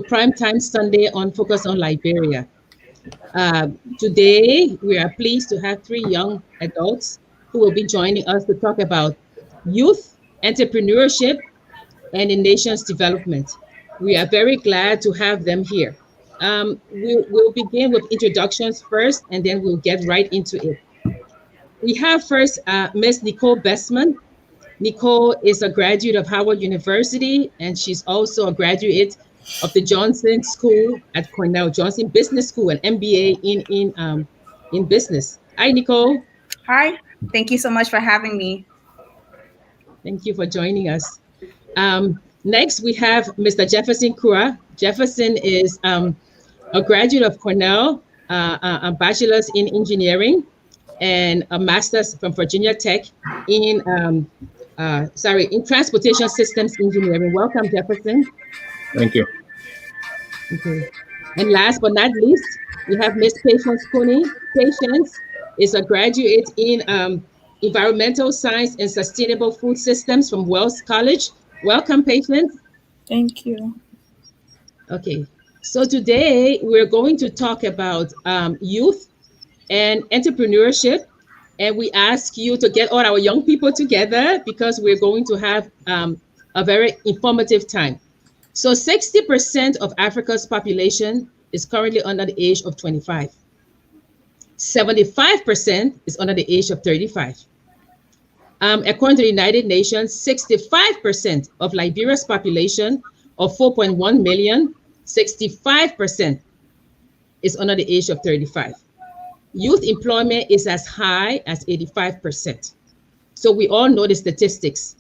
Primetime Sunday on Focus on Liberia. Today, we are pleased to have three young adults who will be joining us to talk about youth, entrepreneurship, and the nation's development. We are very glad to have them here. We'll begin with introductions first, and then we'll get right into it. We have first Miss Nicole Bessmann. Nicole is a graduate of Howard University, and she's also a graduate of the Johnson School at Cornell, Johnson Business School, an MBA in business. Hi, Nicole. Hi, thank you so much for having me. Thank you for joining us. Next, we have Mr. Jefferson Kura. Jefferson is a graduate of Cornell, a bachelor's in engineering, and a master's from Virginia Tech in in transportation systems engineering. Welcome, Jefferson. Thank you. Okay. And last but not least, we have Miss Patience Cooney. Patience is a graduate in environmental science and sustainable food systems from Wells College. Welcome, Patience. Thank you. Okay. So today we're going to talk about youth and entrepreneurship. And we ask you to get all our young people together because we're going to have a very informative time. So 60% of Africa's population is currently under the age of 25. 75% is under the age of 35. According to the United Nations, 65% of Liberia's population of 4.1 million, 65% is under the age of 35. Youth employment is as high as 85%. So we all know the statistics.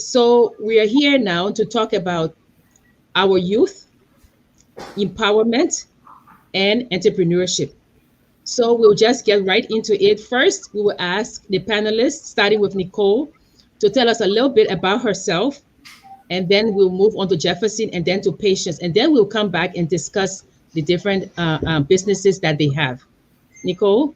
So we are here now to talk about our youth, empowerment, and entrepreneurship. So we'll just get right into it. First, we will ask the panelists, starting with Nicole, to tell us a little bit about herself, and then we'll move on to Jefferson and then to Patience, and then we'll come back and discuss the different businesses that they have. Nicole?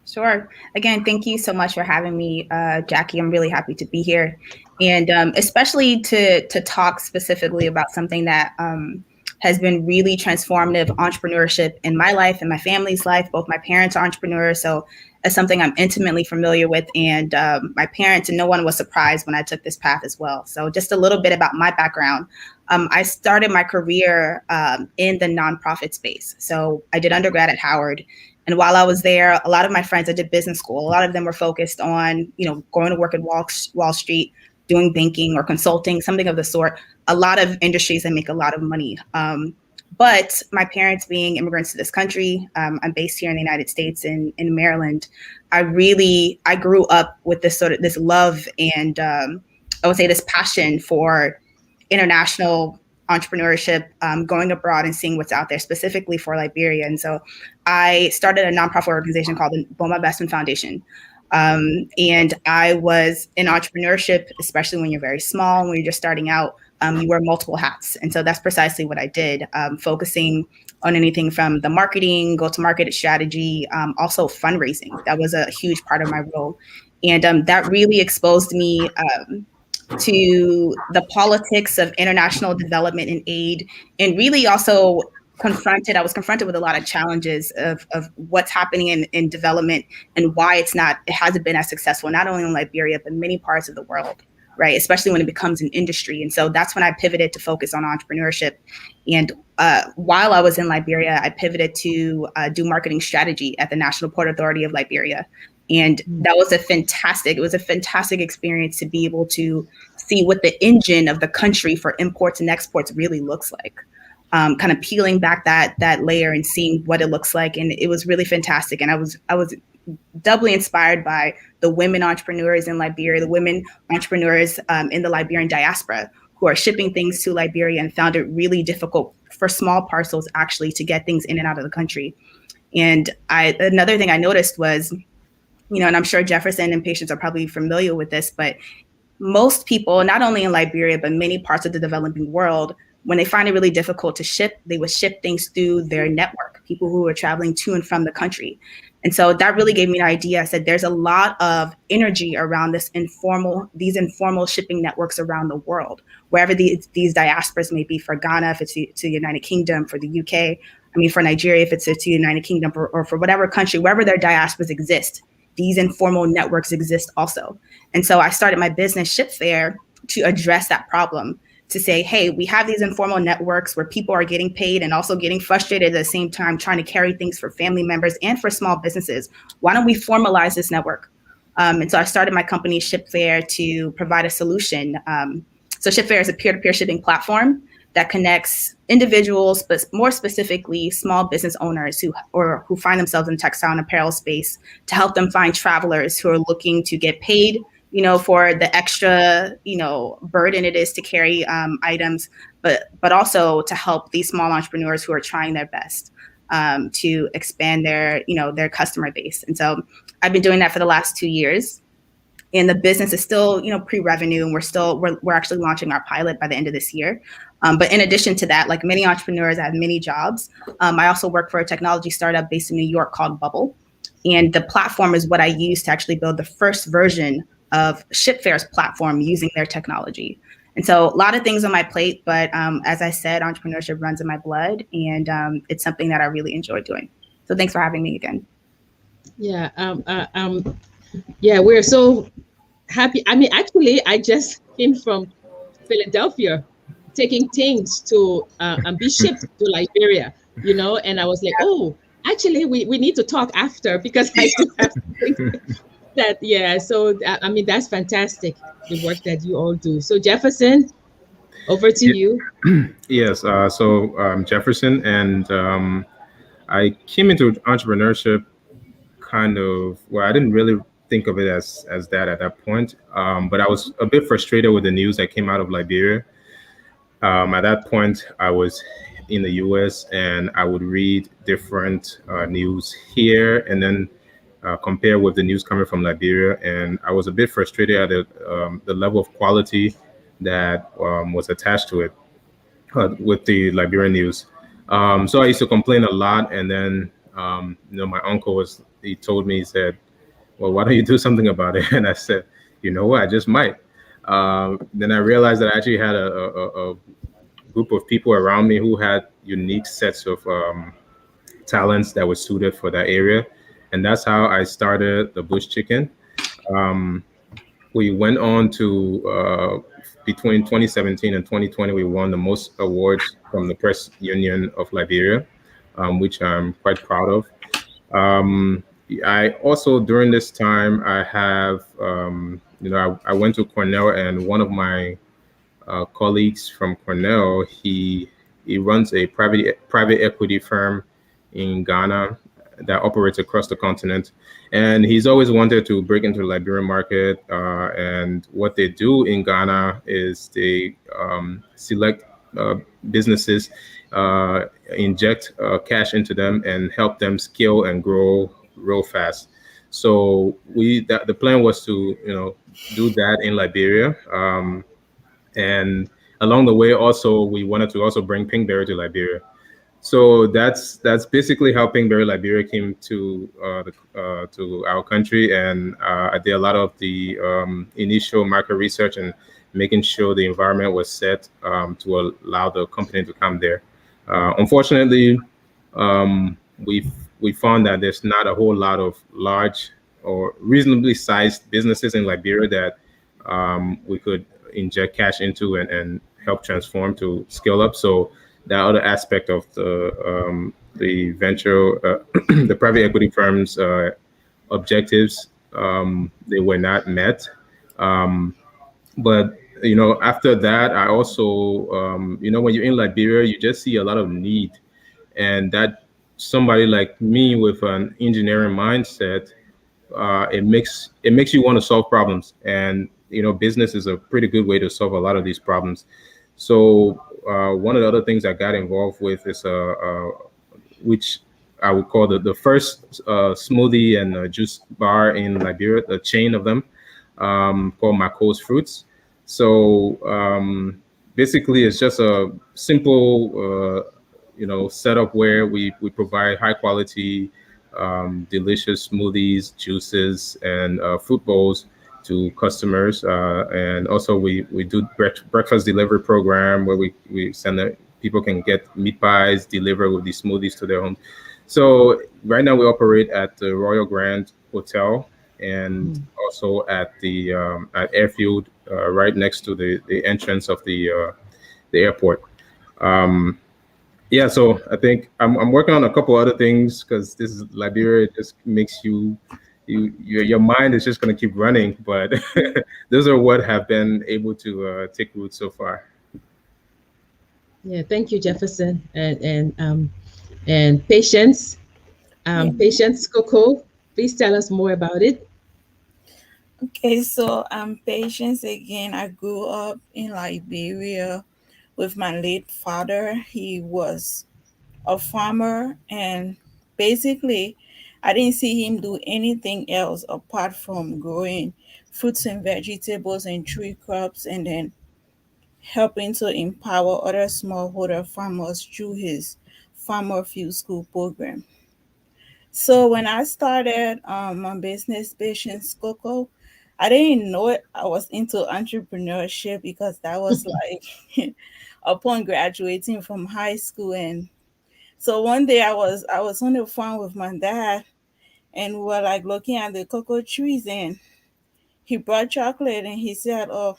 Sure. Again, thank you so much for having me, Jackie. I'm really happy to be here, and especially to talk specifically about something that has been really transformative, entrepreneurship in my life and my family's life. Both my parents are entrepreneurs, so it's something I'm intimately familiar with, and my parents, and no one was surprised when I took this path as well. So just a little bit about my background. I started my career in the nonprofit space. So I did undergrad at Howard. And while I was there, a lot of my friends, I did business school. A lot of them were focused on, going to work at Wall Street, doing banking or consulting, something of the sort. A lot of industries that make a lot of money. But my parents being immigrants to this country, I'm based here in the United States in Maryland. I grew up with this love and I would say this passion for international entrepreneurship, going abroad and seeing what's out there specifically for Liberia. And so I started a nonprofit organization called the Nicole Bessmann Foundation. And I was in entrepreneurship, especially when you're very small, when you're just starting out, you wear multiple hats. And so that's precisely what I did, focusing on anything from the marketing, go-to-market strategy, also fundraising. That was a huge part of my role. And that really exposed me to the politics of international development and aid, and really also I was confronted with a lot of challenges of what's happening in development and why it hasn't been as successful, not only in Liberia, but many parts of the world, right? Especially when it becomes an industry. And so that's when I pivoted to focus on entrepreneurship. And while I was in Liberia, I pivoted to do marketing strategy at the National Port Authority of Liberia. And that was a fantastic experience to be able to see what the engine of the country for imports and exports really looks like. Kind of peeling back that layer and seeing what it looks like. And it was really fantastic. And I was doubly inspired by the women entrepreneurs in Liberia, the women entrepreneurs in the Liberian diaspora who are shipping things to Liberia and found it really difficult for small parcels actually to get things in and out of the country. And another thing I noticed was, and I'm sure Jefferson and Patience are probably familiar with this, but most people, not only in Liberia, but many parts of the developing world, when they find it really difficult to ship, they would ship things through their network. people who were traveling to and from the country. And so that really gave me an idea. I said, there's a lot of energy around these informal shipping networks around the world, wherever these diasporas may be. For Ghana, if it's to the United Kingdom, for the UK, for Nigeria, if it's to the United Kingdom, or for whatever country, wherever their diasporas exist, these informal networks exist also. And so I started my business, Shipfare, to address that problem, to say, hey, we have these informal networks where people are getting paid and also getting frustrated at the same time, trying to carry things for family members and for small businesses. Why don't we formalize this network? And so I started my company, Shipfare, to provide a solution. So Shipfare is a peer-to-peer shipping platform that connects individuals, but more specifically, small business owners who find themselves in the textile and apparel space, to help them find travelers who are looking to get paid, for the extra, burden it is to carry items, but also to help these small entrepreneurs who are trying their best to expand their customer base. And so I've been doing that for the last 2 years. And the business is still, pre-revenue, and we're actually launching our pilot by the end of this year. But in addition to that, like many entrepreneurs, I have many jobs. I also work for a technology startup based in New York called Bubble. And the platform is what I use to actually build the first version of Shipfare's platform using their technology. And so a lot of things on my plate, but as I said, entrepreneurship runs in my blood, and it's something that I really enjoy doing. So thanks for having me again. Yeah, yeah, we're so happy. Actually, I just came from Philadelphia, taking things to and be shipped to Liberia, and I was like, oh, actually, we need to talk after, because I do have something that, yeah. So that's fantastic, the work that you all do. So Jefferson, over to you. Yes. So Jefferson, and I came into entrepreneurship kind of, well, I didn't really think of it as that at that point, but I was a bit frustrated with the news that came out of Liberia. At that point, I was in the U.S. and I would read different news here, and then compare with the news coming from Liberia, and I was a bit frustrated at the level of quality that was attached to it with the Liberian news. So I used to complain a lot, and then my uncle he told me, he said, well, why don't you do something about it? And I said, you know what, I just might. Then I realized that I actually had a group of people around me who had unique sets of talents that were suited for that area. And that's how I started the Bush Chicken. We went on to, between 2017 and 2020, we won the most awards from the Press Union of Liberia, which I'm quite proud of. I also, during this time, I have, I went to Cornell, and one of my colleagues from Cornell, he runs a private equity firm in Ghana that operates across the continent, and he's always wanted to break into the Liberian market. And what they do in Ghana is they select businesses, inject cash into them, and help them scale and grow real fast. So the plan was to do that in Liberia, and along the way also we wanted to also bring Pinkberry to Liberia. So that's basically how Pinkberry Liberia came to our country, and I did a lot of the initial market research and making sure the environment was set to allow the company to come there. Unfortunately, we found that there's not a whole lot of large or reasonably sized businesses in Liberia that we could inject cash into and help transform to scale up. So that other aspect of the venture, the private equity firm's objectives, they were not met. But after that, I also, when you're in Liberia, you just see a lot of need, and that somebody like me with an engineering mindset, it makes you want to solve problems, and business is a pretty good way to solve a lot of these problems. So one of the other things I got involved with is which I would call the first smoothie and juice bar in Liberia, the chain of them, called Mako's Fruits. So basically, it's just a simple setup where we provide high quality, delicious smoothies, juices, and fruit bowls to customers. And also we do breakfast delivery program where we send people can get meat pies delivered with these smoothies to their home. So right now we operate at the Royal Grand Hotel and Mm. also at the at airfield right next to the entrance of the airport. Um, yeah, so I think I'm working on a couple other things because this is Liberia. It just makes your mind is just going to keep running. But those are what have been able to take root so far. Yeah, thank you, Jefferson, and Patience. Yeah. Patience Coco, please tell us more about it. Okay, so I'm Patience again. I grew up in Liberia with my late father. He was a farmer, and basically, I didn't see him do anything else apart from growing fruits and vegetables and tree crops, and then helping to empower other smallholder farmers through his Farmer Field School program. So when I started my business, Patience Coco, I didn't know it. I was into entrepreneurship because that was like upon graduating from high school. And so one day I was on the phone with my dad, and we were like looking at the cocoa trees, and he brought chocolate and he said, "Oh,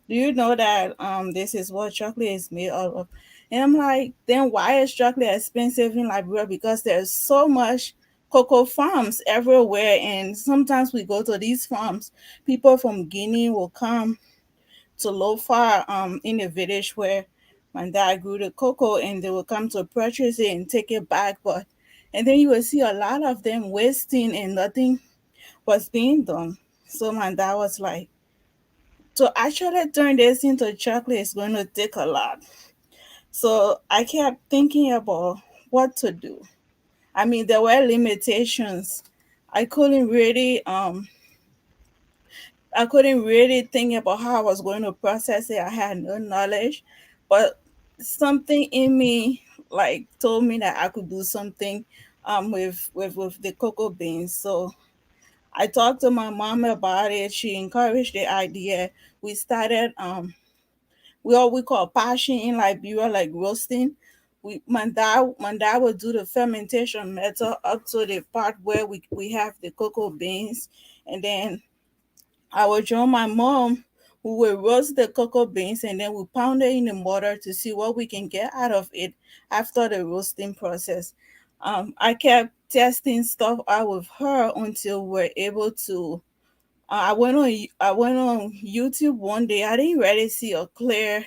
do you know that this is what chocolate is made out of?" And I'm like, then why is chocolate expensive in Liberia? Because there's so much cocoa farms everywhere, and sometimes we go to these farms. People from Guinea will come to Lofa in a village where my dad grew the cocoa, and they will come to purchase it and take it back. But and then you will see a lot of them wasting and nothing was being done. So my dad was like, to actually turn this into chocolate is going to take a lot. So I kept thinking about what to do. I mean, there were limitations. I couldn't really I couldn't really think about how I was going to process it. I had no knowledge, but something in me like told me that I could do something with the cocoa beans. So I talked to my mom about it. She encouraged the idea. We started we all we call passion in Liberia, like roasting. My dad would do the fermentation method up to the part where we have the cocoa beans, and then I would join my mom who will roast the cocoa beans, and then we pound it in the mortar to see what we can get out of it after the roasting process. I kept testing stuff out with her until we're able to I went on YouTube one day. I didn't really see a clear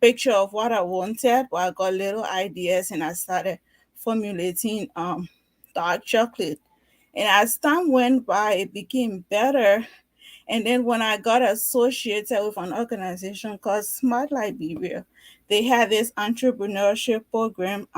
picture of what I wanted, but I got little ideas and I started formulating dark chocolate. And as time went by, it became better. And then when I got associated with an organization called Smart Liberia, they had this entrepreneurship program.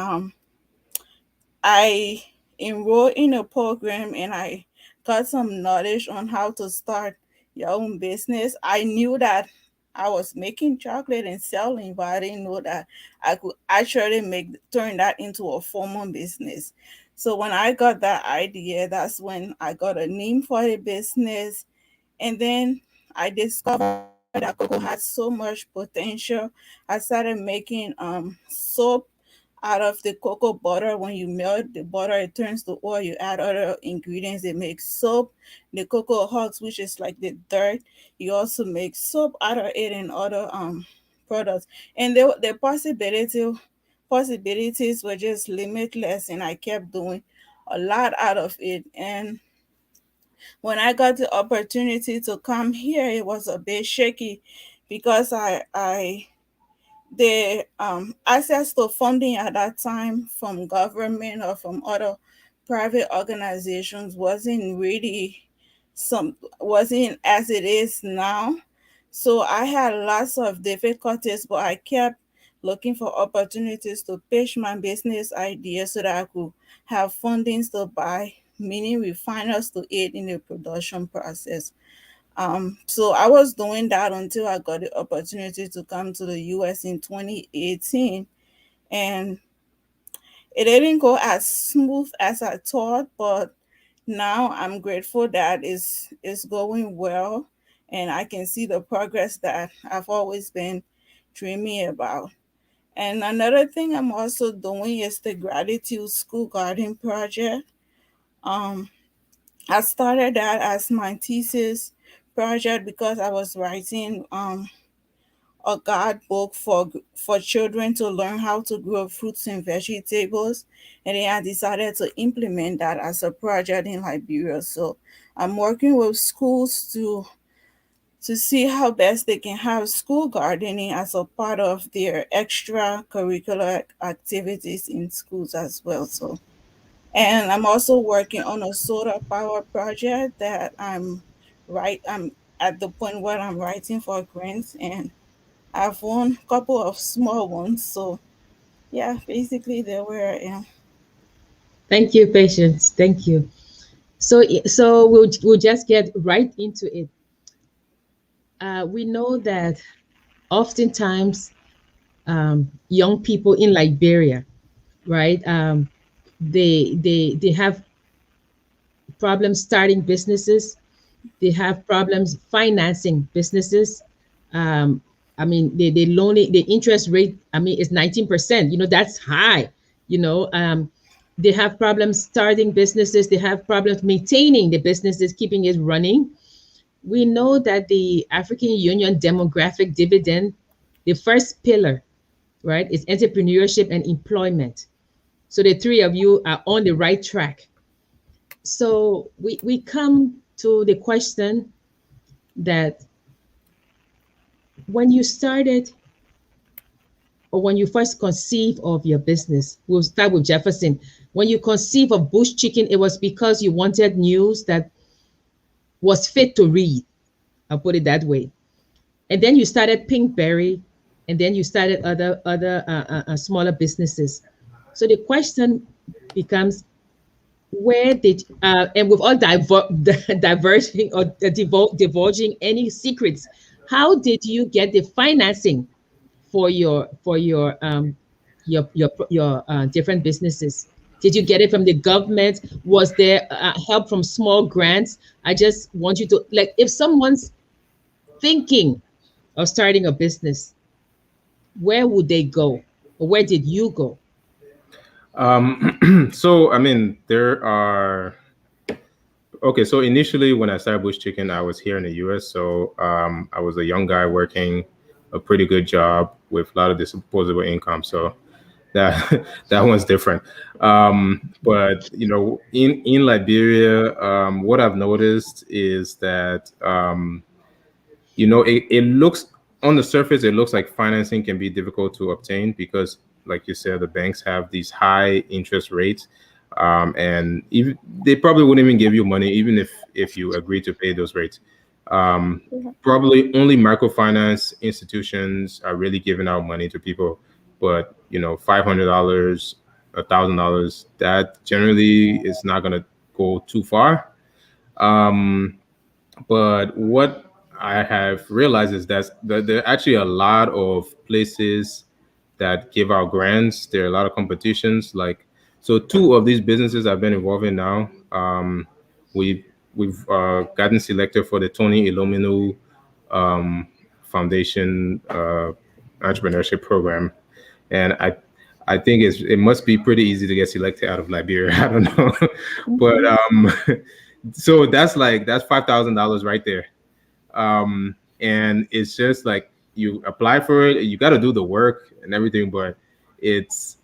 I enrolled in a program and I got some knowledge on how to start your own business. I knew that I was making chocolate and selling, but I didn't know that I could actually make turn that into a formal business. So when I got that idea, that's when I got a name for the business, and then I discovered that cocoa had so much potential. I started making soap out of the cocoa butter. When you melt the butter, it turns to oil. You add other ingredients, it makes soap. The cocoa husk, which is like the dirt, you also make soap out of it and other products. And the possibilities were just limitless, and I kept doing a lot out of it. And when I got the opportunity to come here, it was a bit shaky because I the access to funding at that time from government or from other private organizations wasn't as it is now. So I had lots of difficulties, but I kept looking for opportunities to pitch my business idea so that I could have fundings to buy mini refiners to aid in the production process. So I was doing that until I got the opportunity to come to the US in 2018. And it didn't go as smooth as I thought, but now I'm grateful that it's going well, and I can see the progress that I've always been dreaming about. And another thing I'm also doing is the gratitude school garden project. Um, I started that as my thesis project because I was writing a guidebook for children to learn how to grow fruits and vegetables, and then I decided to implement that as a project in Liberia. So I'm working with schools to see how best they can have school gardening as a part of their extracurricular activities in schools as well. So, and I'm also working on a solar power project that I'm at the point where I'm writing for grants, and I've won a couple of small ones. So yeah, basically there where I am. Thank you, Patience. Thank you. So we'll just get right into it. We know that oftentimes young people in Liberia, right? They have problems starting businesses. They have problems financing businesses. Um, I mean, they loan it, the interest rate, I mean, is 19%. You know, that's high. You know, they have problems starting businesses. They have problems maintaining the businesses, keeping it running. We know that the African Union demographic dividend, the first pillar, right, is entrepreneurship and employment. So the three of you are on the right track. So we come to the question that when you started or when you first conceive of your business, we'll start with Jefferson. When you conceive of Bush Chicken, it was because you wanted news that was fit to read. I'll put it that way. And then you started Pinkberry, and then you started other smaller businesses. So the question becomes, where did and with all diverging or divulging any secrets, how did you get the financing for your different businesses? Did you get it from the government? Was there help from small grants? I just want you to, like, if someone's thinking of starting a business, where would they go, or where did you go? So I mean, there are. Okay, so initially when I started Bush Chicken, I was here in the US. So I was a young guy working a pretty good job with a lot of disposable income. So that that one's different. But you know, in Liberia, what I've noticed is that you know, it looks on the surface, it looks like financing can be difficult to obtain because, like you said, the banks have these high interest rates, and even they probably wouldn't even give you money even if you agree to pay those rates. Probably only microfinance institutions are really giving out money to people, but you know, $500, $1,000, that generally is not going to go too far. Um, but what I have realized is that there are actually a lot of places that give out grants. There are a lot of competitions. Like, so two of these businesses I've been involved in now. We we've gotten selected for the Tony Ilomino um, Foundation entrepreneurship program, and I think it must be pretty easy to get selected out of Liberia. I don't know, but so that's $5,000 right there. And it's just like you apply for it, you got to do the work and everything, but it's,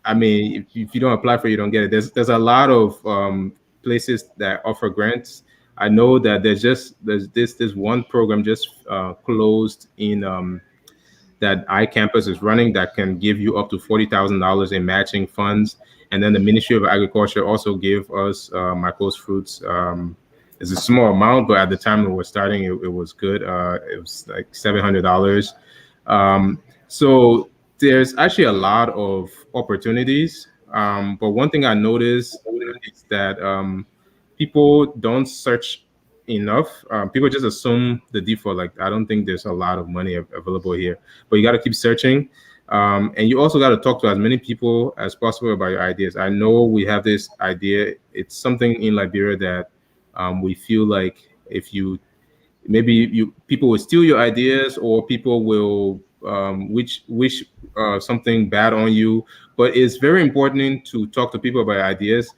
I mean, if you don't apply for it, you don't get it. There's a lot of places that offer grants. I know that there's this one program just closed in that iCampus is running that can give you up to $40,000 in matching funds. And then the Ministry of Agriculture also gave us Michael's Fruits. It's a small amount, but at the time we were starting, it was good. It was like $700. So there's actually a lot of opportunities. But one thing I noticed is that people don't search enough. People just assume the default. Like, I don't think there's a lot of money available here, but you got to keep searching. And you also got to talk to as many people as possible about your ideas. I know we have this idea. It's something in Liberia that we feel like if you maybe you people will steal your ideas, or people will wish something bad on you. But it's very important to talk to people about ideas,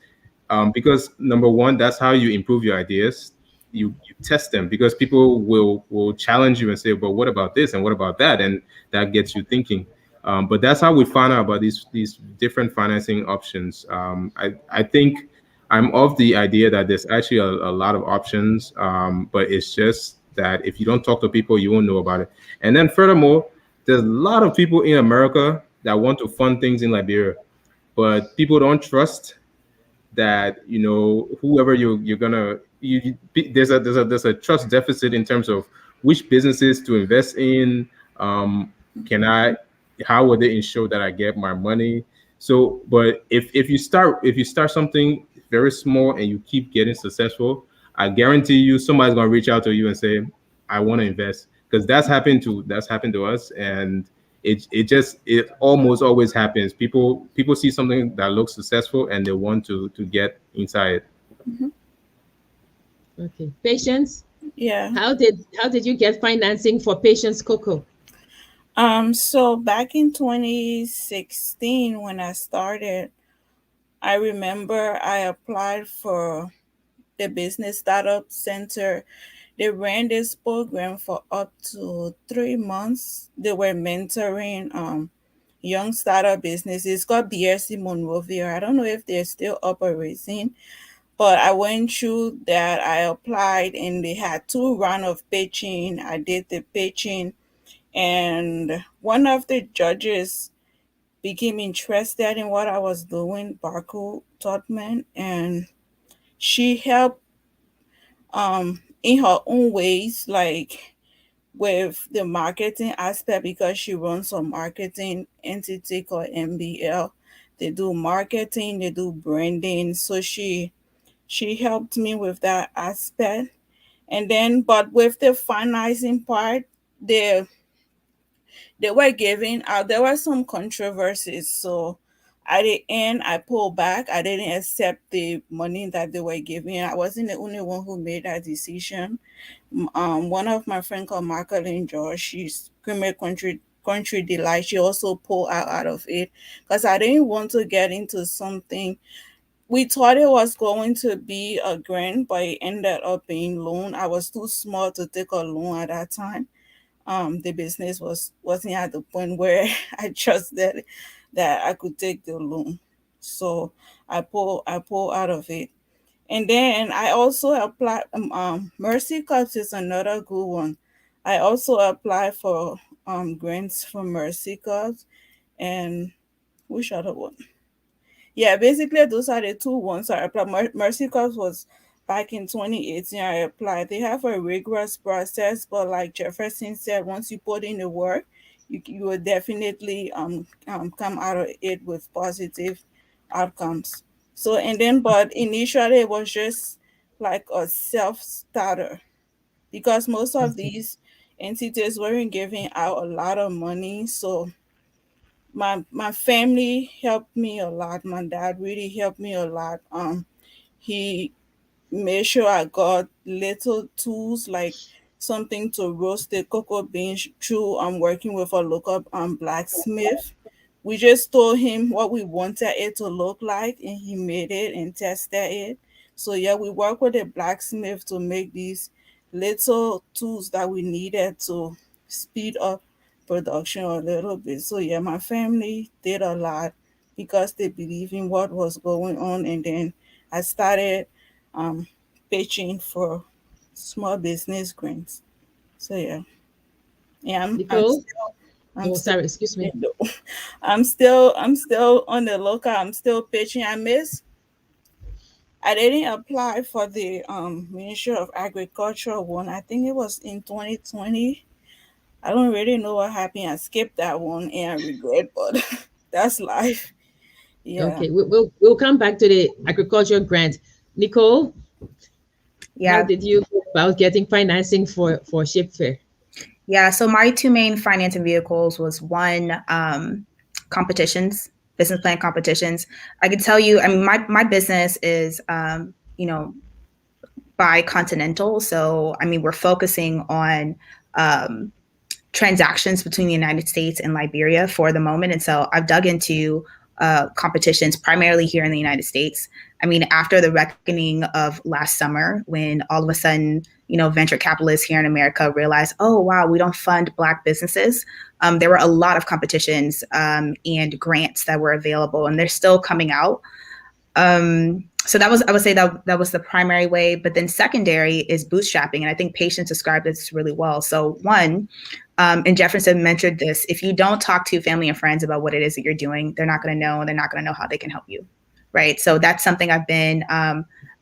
because number one, that's how you improve your ideas. You test them, because people will challenge you and say, but what about this and what about that, and that gets you thinking. But that's how we find out about these different financing options. I think I'm of the idea that there's actually a lot of options, but it's just that if you don't talk to people, you won't know about it. And then furthermore, there's a lot of people in America that want to fund things in Liberia, but people don't trust that, whoever you're gonna there's a trust deficit in terms of which businesses to invest in. Can I How will they ensure that I get my money? So, but if you start something very small and you keep getting successful, I guarantee you somebody's gonna reach out to you and say, I want to invest, because that's happened to us. And it almost always happens. People see something that looks successful and they want to get inside. Okay. Patience, Yeah. how did you get financing for Patience Cocoa? So back in 2016 when I started, I remember I applied for the Business Startup Center. They ran this program for up to 3 months. They were mentoring young startup businesses. It's called BRC Monrovia. I don't know if they're still operating, but I went through that. I applied and they had two rounds of pitching. I did the pitching, and one of the judges became interested in what I was doing, Barco Todman, and she helped in her own ways, like with the marketing aspect, because she runs a marketing entity called MBL. They do marketing, they do branding. So she helped me with that aspect. And then, but with the financing part, the they were giving out, there were some controversies. So at the end, I pulled back. I didn't accept the money that they were giving. I wasn't the only one who made that decision. One of my friend called Marcolyn George, she's Creamer Country Delight. She also pulled out of it because I didn't want to get into something. We thought it was going to be a grant, but it ended up being loan. I was too small to take a loan at that time. The business wasn't at the point where I trusted that I could take the loan. So I pull out of it. And then I also applied. Mercy Cups is another good one. I also applied for grants from Mercy Cups, and which other one? Yeah, basically those are the two ones I applied. Mercy Cups was back in 2018. I applied. They have a rigorous process, but like Jefferson said, once you put in the work, you will definitely come out of it with positive outcomes. So and then, but initially it was just like a self starter because most of Okay. these entities weren't giving out a lot of money. So my family helped me a lot. My dad really helped me a lot. He made sure I got little tools like something to roast the cocoa beans through. I'm working with a local blacksmith. We just told him what we wanted it to look like, and he made it and tested it. So yeah, we work with a blacksmith to make these little tools that we needed to speed up production a little bit. So yeah, my family did a lot because they believe in what was going on, and then I started um, pitching for small business grants. So yeah, yeah, Nicole? I'm Oh, still sorry, excuse me. I'm still on the lookout. I'm still pitching. I didn't apply for the Ministry of Agriculture one. I think it was in 2020. I don't really know what happened. I skipped that one and I regret, but that's life. Yeah. Okay, we'll come back to the agriculture grant. Nicole, how Yeah. did you go about getting financing for ship fair? Yeah, so my two main financing vehicles was one, competitions, business plan competitions. I can tell you, I mean, my business is, bi-continental. So, I mean, we're focusing on um, transactions between the United States and Liberia for the moment. And so I've dug into competitions primarily here in the United States. I mean, after the reckoning of last summer, when all of a sudden, venture capitalists here in America realized, oh, wow, we don't fund Black businesses. There were a lot of competitions and grants that were available, and they're still coming out. So that was, I would say that was the primary way, but then secondary is bootstrapping. And I think Patience described this really well. So one, and Jefferson mentioned this, if you don't talk to family and friends about what it is that you're doing, they're not going to know, and they're not going to know how they can help you. Right. So that's something I've been,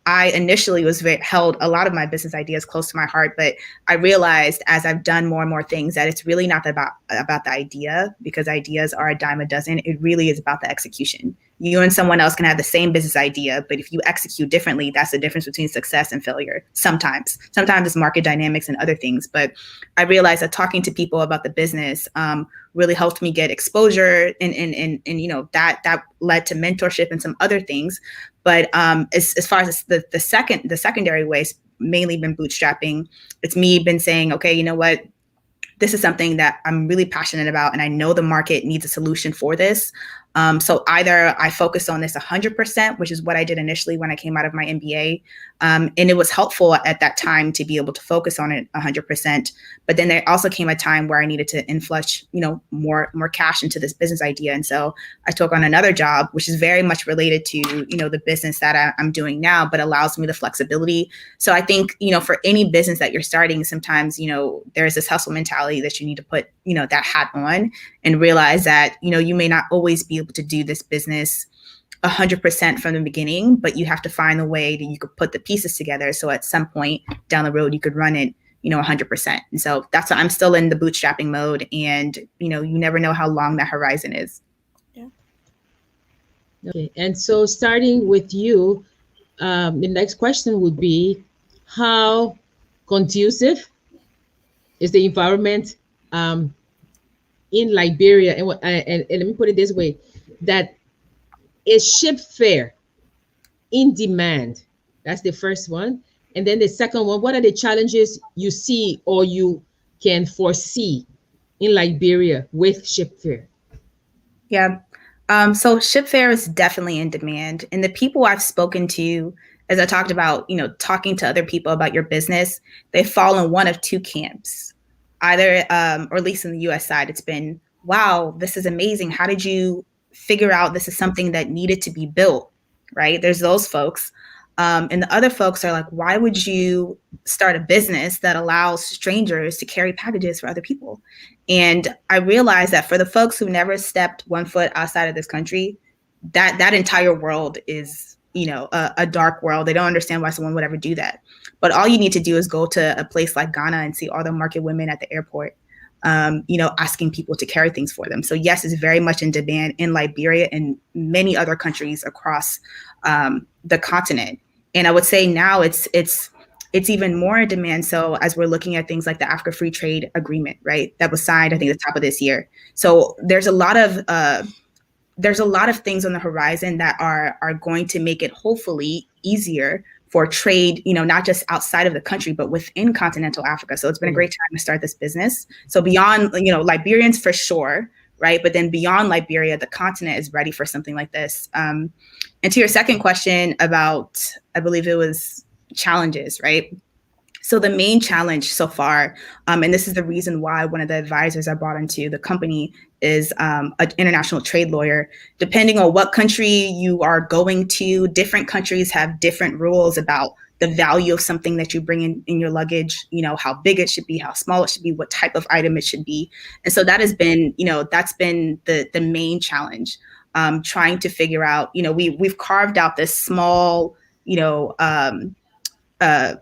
I initially held a lot of my business ideas close to my heart, but I realized as I've done more and more things that it's really not about the idea, because ideas are a dime a dozen. It really is about the execution. You and someone else can have the same business idea, but if you execute differently, that's the difference between success and failure. Sometimes it's market dynamics and other things. But I realized that talking to people about the business really helped me get exposure, and that led to mentorship and some other things. But as far as the secondary ways, mainly been bootstrapping. It's me been saying, okay, you know what? This is something that I'm really passionate about, and I know the market needs a solution for this. So either I focus on this 100%, which is what I did initially when I came out of my MBA. And it was helpful at that time to be able to focus on it 100%. But then there also came a time where I needed to inflush, more cash into this business idea. And so I took on another job, which is very much related to, the business that I'm doing now, but allows me the flexibility. So I think, for any business that you're starting, sometimes, there's this hustle mentality that you need to put, that hat on and realize that, you may not always be able to do this business 100% from the beginning, but you have to find a way that you could put the pieces together. So at some point down the road, you could run it, 100%. And so that's why I'm still in the bootstrapping mode. And, you never know how long that horizon is. Yeah. Okay. And so starting with you, the next question would be, how conducive is the environment in Liberia? And let me put it this way, that is ship fare in demand? That's the first one. And then the second one, what are the challenges you see or you can foresee in Liberia with ship fare? Yeah. So ship fare is definitely in demand. And the people I've spoken to, as I talked about, talking to other people about your business, they fall in one of two camps. Either, or at least in the US side, it's been, wow, this is amazing. How did you figure out this is something that needed to be built, right? There's those folks. And the other folks are like, why would you start a business that allows strangers to carry packages for other people? And I realized that for the folks who never stepped one foot outside of this country, that entire world is, a dark world. They don't understand why someone would ever do that. But all you need to do is go to a place like Ghana and see all the market women at the airport, asking people to carry things for them. So yes, it's very much in demand in Liberia and many other countries across the continent. And I would say now it's even more in demand. So as we're looking at things like the Africa Free Trade Agreement, right, that was signed, I think, at the top of this year. So there's a lot of things on the horizon that are going to make it hopefully easier for trade, not just outside of the country, but within continental Africa. So it's been a great time to start this business. So beyond, Liberians for sure, right? But then beyond Liberia, the continent is ready for something like this. And to your second question about, I believe it was challenges, right? So the main challenge so far, and this is the reason why one of the advisors I brought into the company is an international trade lawyer. Depending on what country you are going to, different countries have different rules about the value of something that you bring in your luggage, how big it should be, how small it should be, what type of item it should be. And so that has been, that's been the main challenge, trying to figure out, we've carved out this small,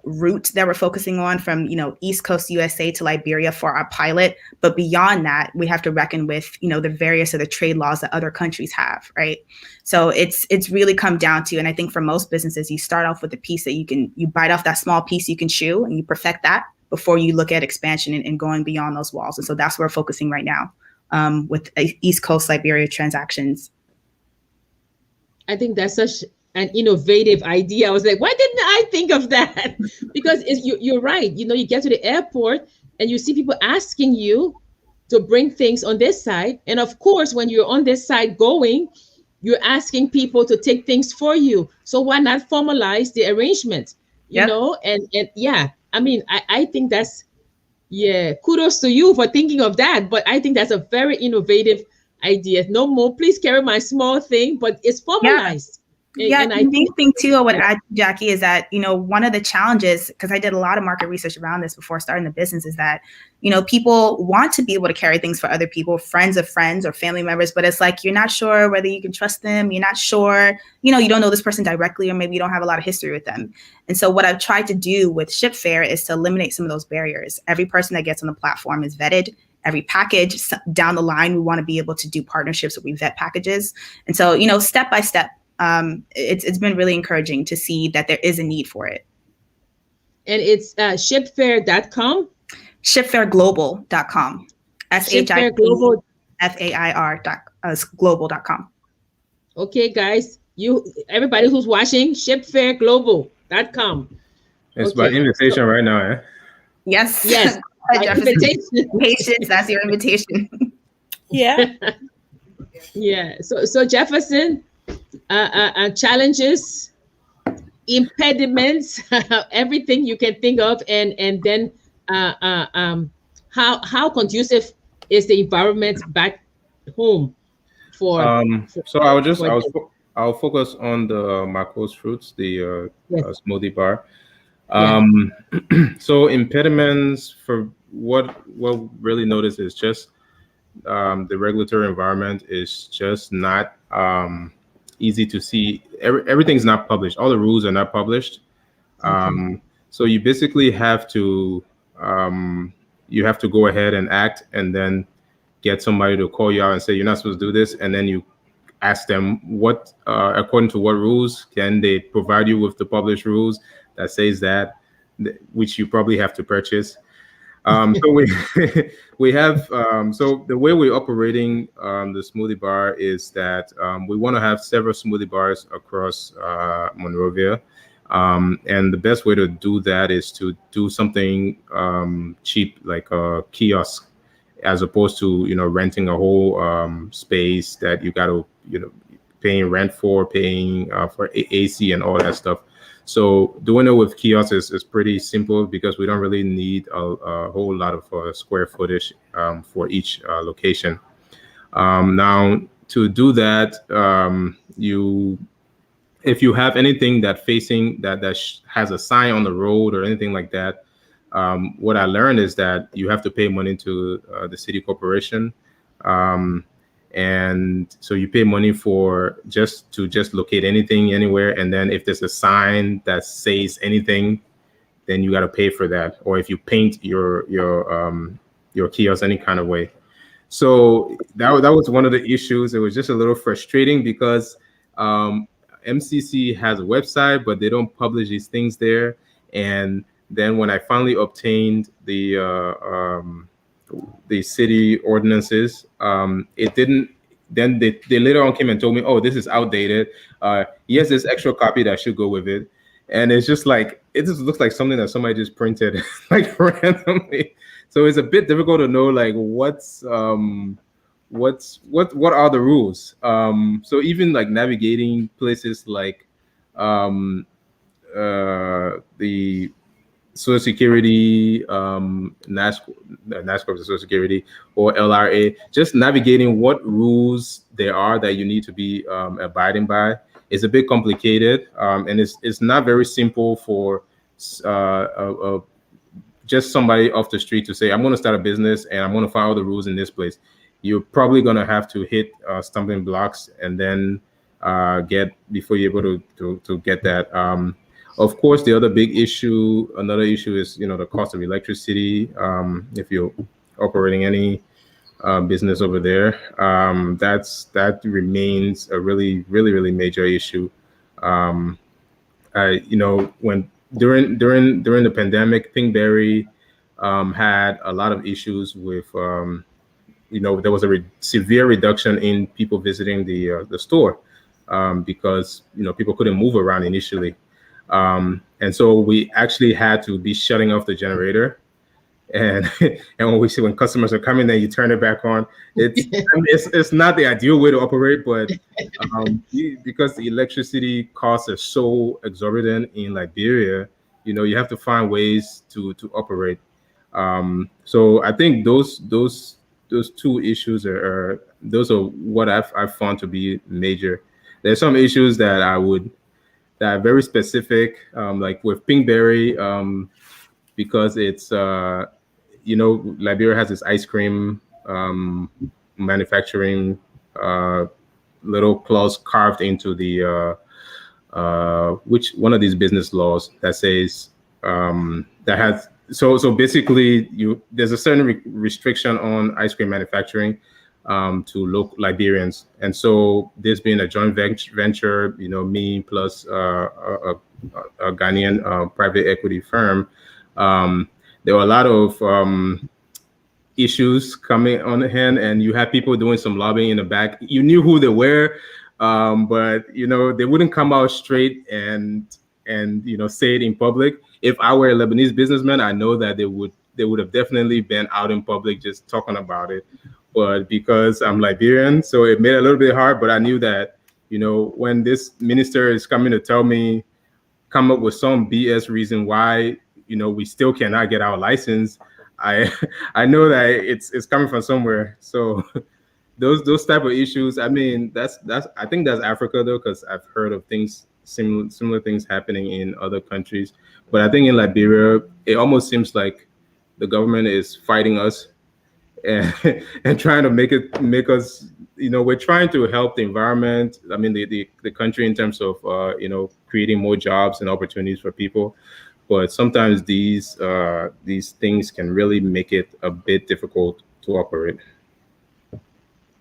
route that we're focusing on from, East Coast USA to Liberia for our pilot. But beyond that, we have to reckon with, the various other trade laws that other countries have, right? So it's really come down to, and I think for most businesses, you start off with a piece that you bite off that small piece you can chew and you perfect that, before you look at expansion and going beyond those walls. And so that's where we're focusing right now with East Coast Liberia transactions. I think that's such an innovative idea. I was like, why didn't I think of that? Because you're right. You get to the airport and you see people asking you to bring things on this side. And of course, when you're on this side going, you're asking people to take things for you. So why not formalize the arrangement? Yep. And yeah, I mean, I think that's, yeah, kudos to you for thinking of that. But I think that's a very innovative idea. No more, please carry my small thing, but it's formalized. Yeah, and the main thing too I would add, Jackie, is that, one of the challenges, because I did a lot of market research around this before starting the business, is that, people want to be able to carry things for other people, friends of friends or family members, but it's like, you're not sure whether you can trust them. You're not sure, you don't know this person directly, or maybe you don't have a lot of history with them. And so what I've tried to do with ShipFair is to eliminate some of those barriers. Every person that gets on the platform is vetted. Every package down the line, we want to be able to do partnerships where we vet packages. And so, step by step, it's been really encouraging to see that there is a need for it. And it's shipfair.com? Shipfairglobal.com. SHIPFAIR.global.com. Okay, guys, everybody who's watching, shipfairglobal.com. It's by invitation right now, eh? Yes. Invitation. Patience, that's your invitation. Yeah. Yeah. So Jefferson, challenges, impediments, everything you can think of, and then how conducive is the environment back home for? So I'll focus on the Marcos fruits, the smoothie bar. So impediments for what really noticed is just the regulatory environment is just not easy to see. Everything's not published. All the rules are not published. So you basically have to go ahead and act, and then get somebody to call you out and say you're not supposed to do this, and then you ask them what according to what rules can they provide you with the published rules that says that, which you probably have to purchase. So we have so the way we're operating the smoothie bar is that we want to have several smoothie bars across Monrovia, and the best way to do that is to do something cheap, like a kiosk, as opposed to renting a whole space that you got to paying rent for, paying for AC and all that stuff. So doing it with kiosks is pretty simple, because we don't really need a whole lot of square footage for each location. Now, to do that, if you have anything that has a sign on the road or anything like that, what I learned is that you have to pay money to the city corporation. And so you pay money to locate anything anywhere, and then if there's a sign that says anything, then you got to pay for that. Or if you paint your kiosk any kind of way. So that was one of the issues. It was just a little frustrating because MCC has a website, but they don't publish these things there. And then when I finally obtained the city ordinances, it didn't. Then they later on came and told me, "Oh, this is outdated. Yes, this extra copy that should go with it." And it's just like, it just looks like something that somebody just printed like randomly. So it's a bit difficult to know like what are the rules. So even like navigating places like the Social Security, NASCOR, Social Security, or LRA, just navigating what rules there are that you need to be abiding by is a bit complicated, and it's not very simple for just somebody off the street to say, I'm going to start a business and I'm going to follow the rules in this place. You're probably going to have to hit stumbling blocks and then before you're able to get that. Of course, another issue is, the cost of electricity. If you're operating any business over there, that remains a really, really, really major issue. When during the pandemic, Pinkberry had a lot of issues with, there was a severe reduction in people visiting the store, because people couldn't move around initially, and so we actually had to be shutting off the generator. And and when customers are coming, then you turn it back on. I mean, it's not the ideal way to operate, but because the electricity costs are so exorbitant in Liberia, you have to find ways to operate. So I think those two issues are those are what I've found to be major. There's some issues that are very specific, like with Pinkberry, because it's Liberia has this ice cream manufacturing uh, little clause carved into the which one of these business laws that says that has so basically there's a certain restriction on ice cream manufacturing to local Liberians, and so this being a joint venture, me plus a Ghanaian private equity firm, there were a lot of issues coming on hand, and you had people doing some lobbying in the back. You knew who they were, but they wouldn't come out straight and say it in public. If I were a Lebanese businessman, I know that they would have definitely been out in public just talking about it. But because I'm Liberian, so it made it a little bit hard. But I knew that when this minister is coming to tell me, come up with some BS reason why we still cannot get our license, I I know that it's coming from somewhere. So those type of issues. I mean, that's I think that's Africa though, because I've heard of things similar things happening in other countries. But I think in Liberia, it almost seems like the government is fighting us and and trying to make us. We're trying to help the environment. I mean, the country in terms of creating more jobs and opportunities for people. But sometimes these things can really make it a bit difficult to operate.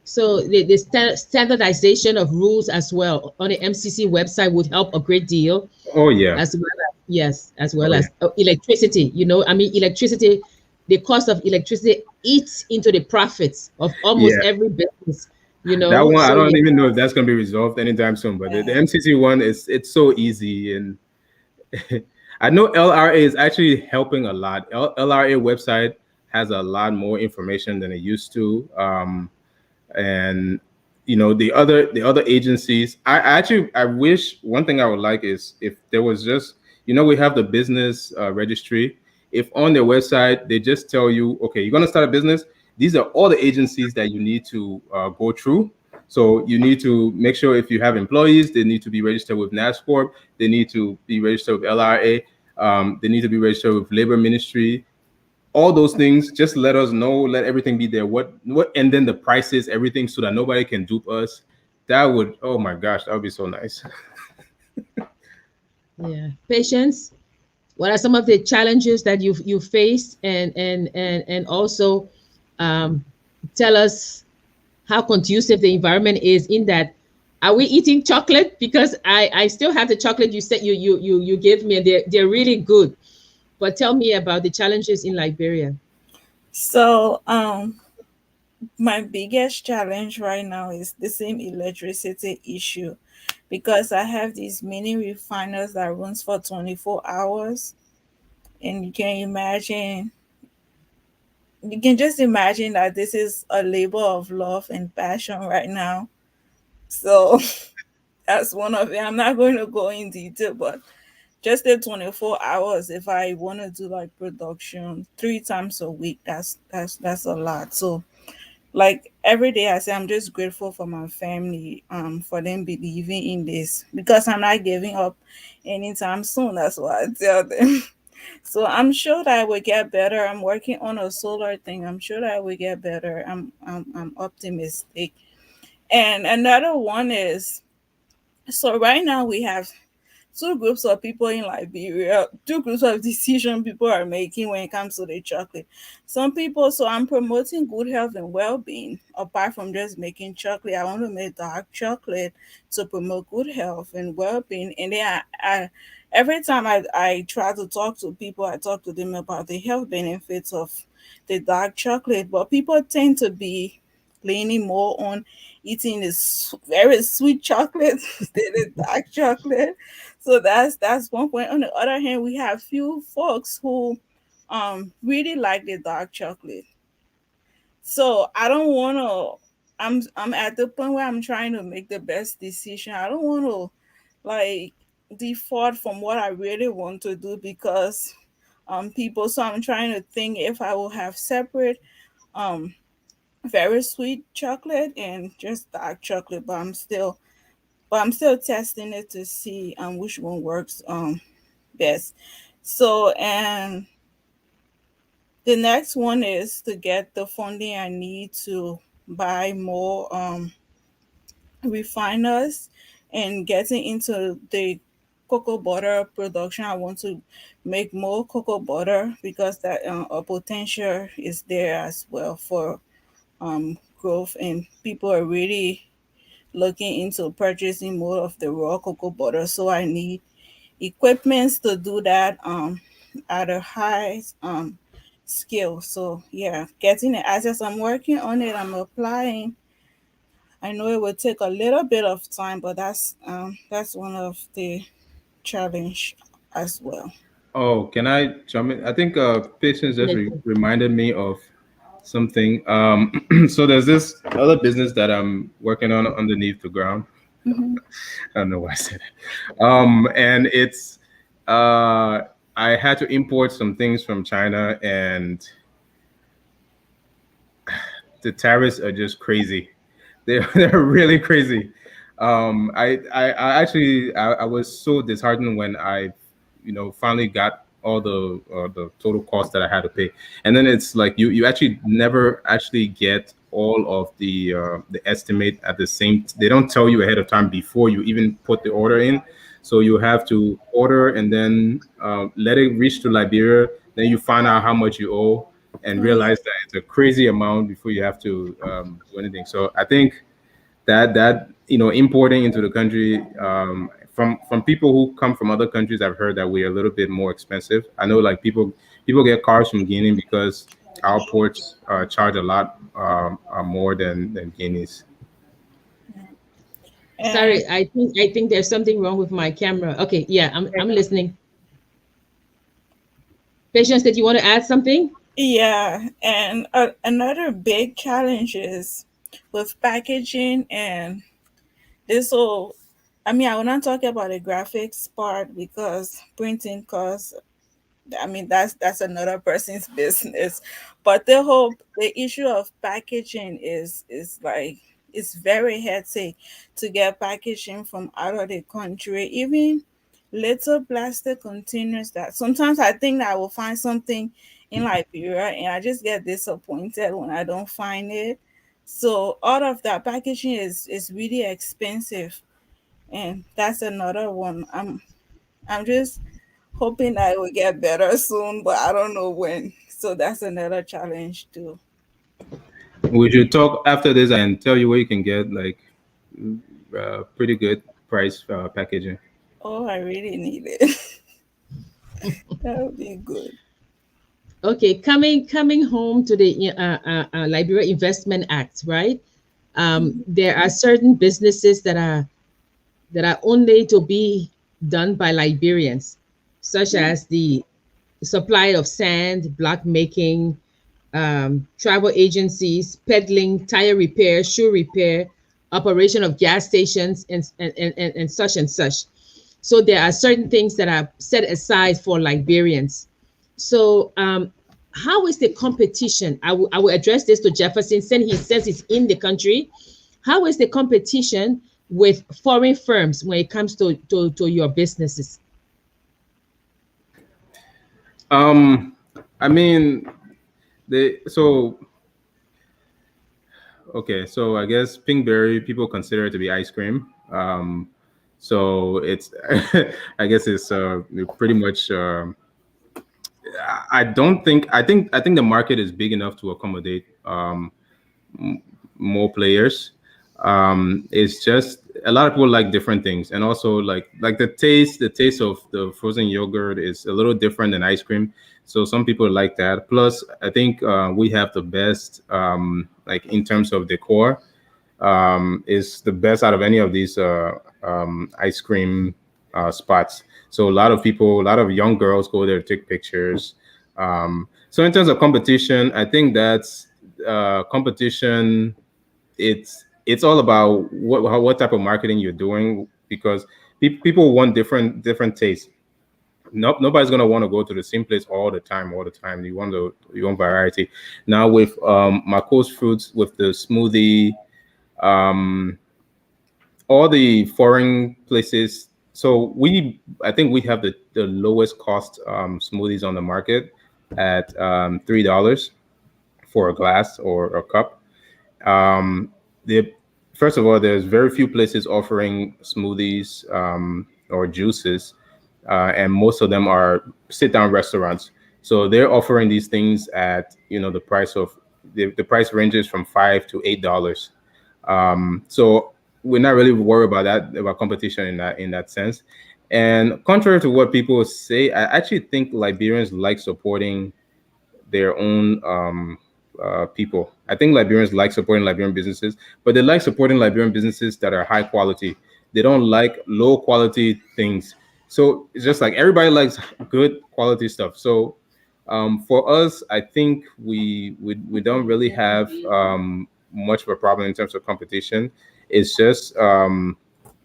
So the standardization of rules as well on the MCC website would help a great deal, Oh yeah. as well as, yes, as well Oh yeah. as electricity. I mean, electricity, the cost of electricity eats into the profits of almost Yeah. every business. That one, I So don't yeah, even know if that's going to be resolved anytime soon. But the MCC one it's so easy, and I know LRA is actually helping a lot. LRA website has a lot more information than it used to. And the other agencies, I wish one thing I would like is if there was just we have the business registry. If on their website they just tell you, okay, you're going to start a business, these are all the agencies that you need to go through. So you need to make sure if you have employees, they need to be registered with NASCORP, they need to be registered with LRA, they need to be registered with Labor Ministry. All those things, just let us know, let everything be there, what and then the prices, everything, so that nobody can dupe us. That would, oh my gosh, that would be so nice. yeah. Patience. What are some of the challenges that you faced, and also um, tell us how conducive the environment is in that. Are we eating chocolate? Because I still have the chocolate you said you gave me, and they're really good. But tell me about the challenges in Liberia. So, my biggest challenge right now is the same electricity issue because I have these mini refiners that runs for 24 hours, and you can just imagine that this is a labor of love and passion right now. So that's one of it. I'm not going to go in detail, but just the 24 hours, if I want to do like production 3 times a week, that's a lot. So like every day I say I'm just grateful for my family, for them believing in this because I'm not giving up anytime soon. That's what I tell them. So I'm sure that I will get better. I'm working on a solar thing. I'm sure that I will get better. I'm optimistic. And another one is, so right now we have two groups of people in Liberia, two groups of decision people are making when it comes to the chocolate. Some people, so I'm promoting good health and well-being. Apart from just making chocolate, I want to make dark chocolate to promote good health and well-being. And then every time I try to talk to people, I talk to them about the health benefits of the dark chocolate, but people tend to be leaning more on eating this very sweet chocolate than the dark chocolate. So that's one point. On the other hand, we have few folks who really like the dark chocolate. So I don't want to. I'm at the point where I'm trying to make the best decision. I don't want to like default from what I really want to do because people. So I'm trying to think if I will have separate um very sweet chocolate and just dark chocolate, but I'm still testing it to see which one works best. So and the next one is to get the funding I need to buy more refiners and getting into the cocoa butter production. I want to make more cocoa butter because that a potential is there as well for growth, and people are really looking into purchasing more of the raw cocoa butter. So I need equipments to do that at a high skill. So yeah, getting the access. I'm working on it. I'm applying. I know it will take a little bit of time, but that's one of the challenge as well. Oh, can I jump in? I think Patience just Definitely. reminded me of something. So there's this other business that I'm working on underneath the ground. Hmm. I don't know why I said it. And it's I had to import some things from China, and the tariffs are just crazy. They're really crazy. I actually I was so disheartened when I finally got all the total cost that I had to pay, and then it's like you actually never actually get all of the estimate at the same. They don't tell you ahead of time before you even put the order in, so you have to order and then let it reach to Liberia. Then you find out how much you owe and Oh yeah. realize that it's a crazy amount before you have to do anything. So I think that importing into the country from people who come from other countries, I've heard that we're a little bit more expensive. I know like people get cars from Guinea because our ports charge a lot more than Guinea's. And Sorry, I think there's something wrong with my camera. Okay, yeah, I'm listening. Patience, did you want to add something? yeah, and another big challenge is with packaging and this whole. I mean, I will not talk about the graphics part because printing costs. I mean, that's another person's business. But the issue of packaging is like it's very hectic to get packaging from out of the country. Even little plastic containers that sometimes I think that I will find something in Liberia and I just get disappointed when I don't find it. So all of that packaging is really expensive, and that's another one. I'm just hoping I will get better soon, but I don't know when. So that's another challenge too. We should talk after this and tell you where you can get like pretty good price packaging. Oh, I really need it. That would be good. Okay, coming home to the Liberia Investment Act, right? There are certain businesses that are only to be done by Liberians, such as the supply of sand, block making, travel agencies, peddling, tire repair, shoe repair, operation of gas stations, and such and such. So there are certain things that are set aside for Liberians. So how is the competition? I will address this to Jefferson since he says he's in the country. How is the competition with foreign firms when it comes to your businesses? Um, I mean, they so okay. So I guess Pinkberry people consider it to be ice cream. So it's I guess it's pretty much. I don't think I think the market is big enough to accommodate more players. It's just a lot of people like different things, and also like the taste of the frozen yogurt is a little different than ice cream. So some people like that. Plus, I think we have the best, like in terms of decor, is the best out of any of these ice cream spots. So a lot of people, a lot of young girls go there to take pictures. So in terms of competition, I think that's competition. It's all about what type of marketing you're doing, because people want different tastes. Nobody's gonna want to go to the same place all the time. All the time, you want variety. Now with Marco's Fruits, with the smoothie, um, all the foreign places. So I think we have the lowest cost smoothies on the market at $3 for a glass or a cup. The First of all, there's very few places offering smoothies or juices, and most of them are sit-down restaurants. So they're offering these things at the price of the price ranges from $5 to $8. So we're not really worried about that, about competition in that sense. And contrary to what people say, I actually think Liberians like supporting their own people. I think Liberians like supporting Liberian businesses, but they like supporting Liberian businesses that are high quality. They don't like low quality things. So it's just like everybody likes good quality stuff. So for us, I think we don't really have much of a problem in terms of competition. It's just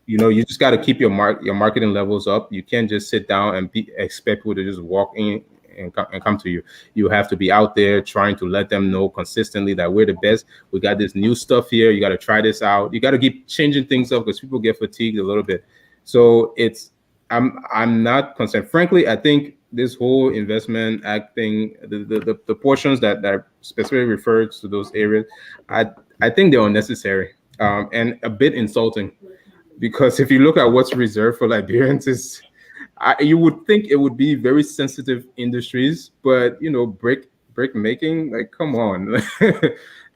you just got to keep your marketing levels up. You can't just sit down and expect people to just walk in and come to you. You have to be out there trying to let them know consistently that we're the best. We got this new stuff here. You got to try this out. You got to keep changing things up because people get fatigued a little bit. So I'm not concerned. Frankly, I think this whole investment act thing, the portions that specifically refer to those areas, I think they're unnecessary and a bit insulting, because if you look at what's reserved for Liberians, you would think it would be very sensitive industries, but brick making, like, come on.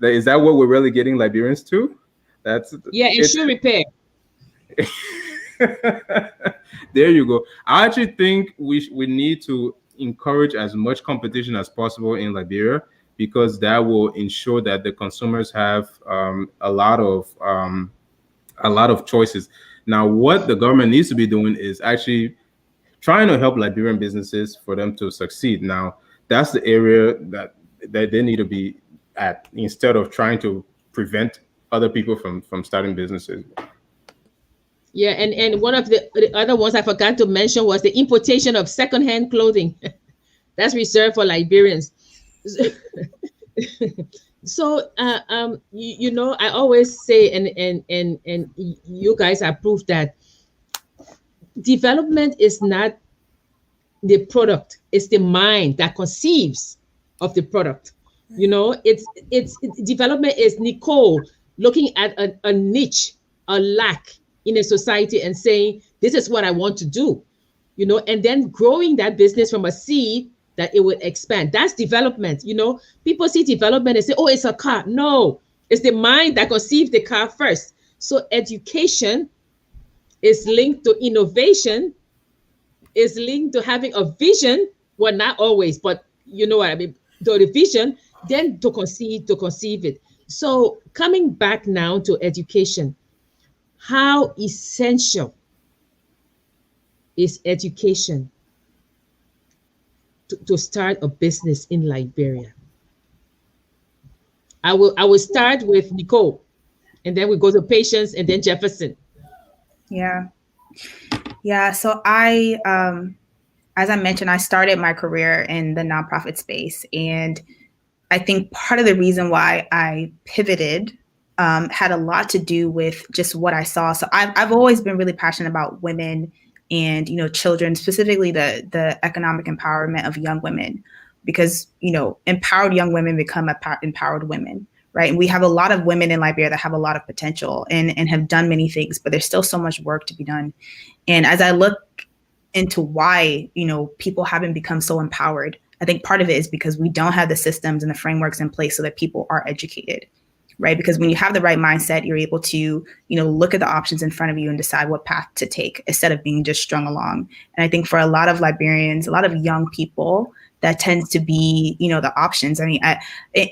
Is that what we're really getting Liberians to? And shoe repair. There you go. I actually think we need to encourage as much competition as possible in Liberia, because that will ensure that the consumers have a lot of choices. Now, what the government needs to be doing is actually trying to help Liberian businesses for them to succeed. Now, that's the area that they need to be at, instead of trying to prevent other people from starting businesses. Yeah, and one of the other ones I forgot to mention was the importation of secondhand clothing. That's reserved for Liberians. So, I always say, and you guys are proof that development is not the product; it's the mind that conceives of the product. It's development is Nicole looking at a niche, a lack in a society, and saying, "This is what I want to do," and then growing that business from a seed that it would expand. That's development. People see development and say, "Oh, it's a car." No, it's the mind that conceived the car first. So education is linked to innovation, is linked to having a vision. Well, not always, but you know what I mean. The vision, then to conceive it. So coming back now to education, how essential is education to start a business in Liberia? I will start with Nicole, and then we go to Patience, and then Jefferson. Yeah. So I, as I mentioned, I started my career in the nonprofit space, and I think part of the reason why I pivoted had a lot to do with just what I saw. So I've always been really passionate about women and children, specifically the economic empowerment of young women, because empowered young women become empowered women, right? And we have a lot of women in Liberia that have a lot of potential and have done many things, but there's still so much work to be done. And as I look into why people haven't become so empowered, I think part of it is because we don't have the systems and the frameworks in place so that people are educated. right? Because when you have the right mindset, you're able to, look at the options in front of you and decide what path to take instead of being just strung along. And I think for a lot of Liberians, a lot of young people, that tends to be, the options. I mean,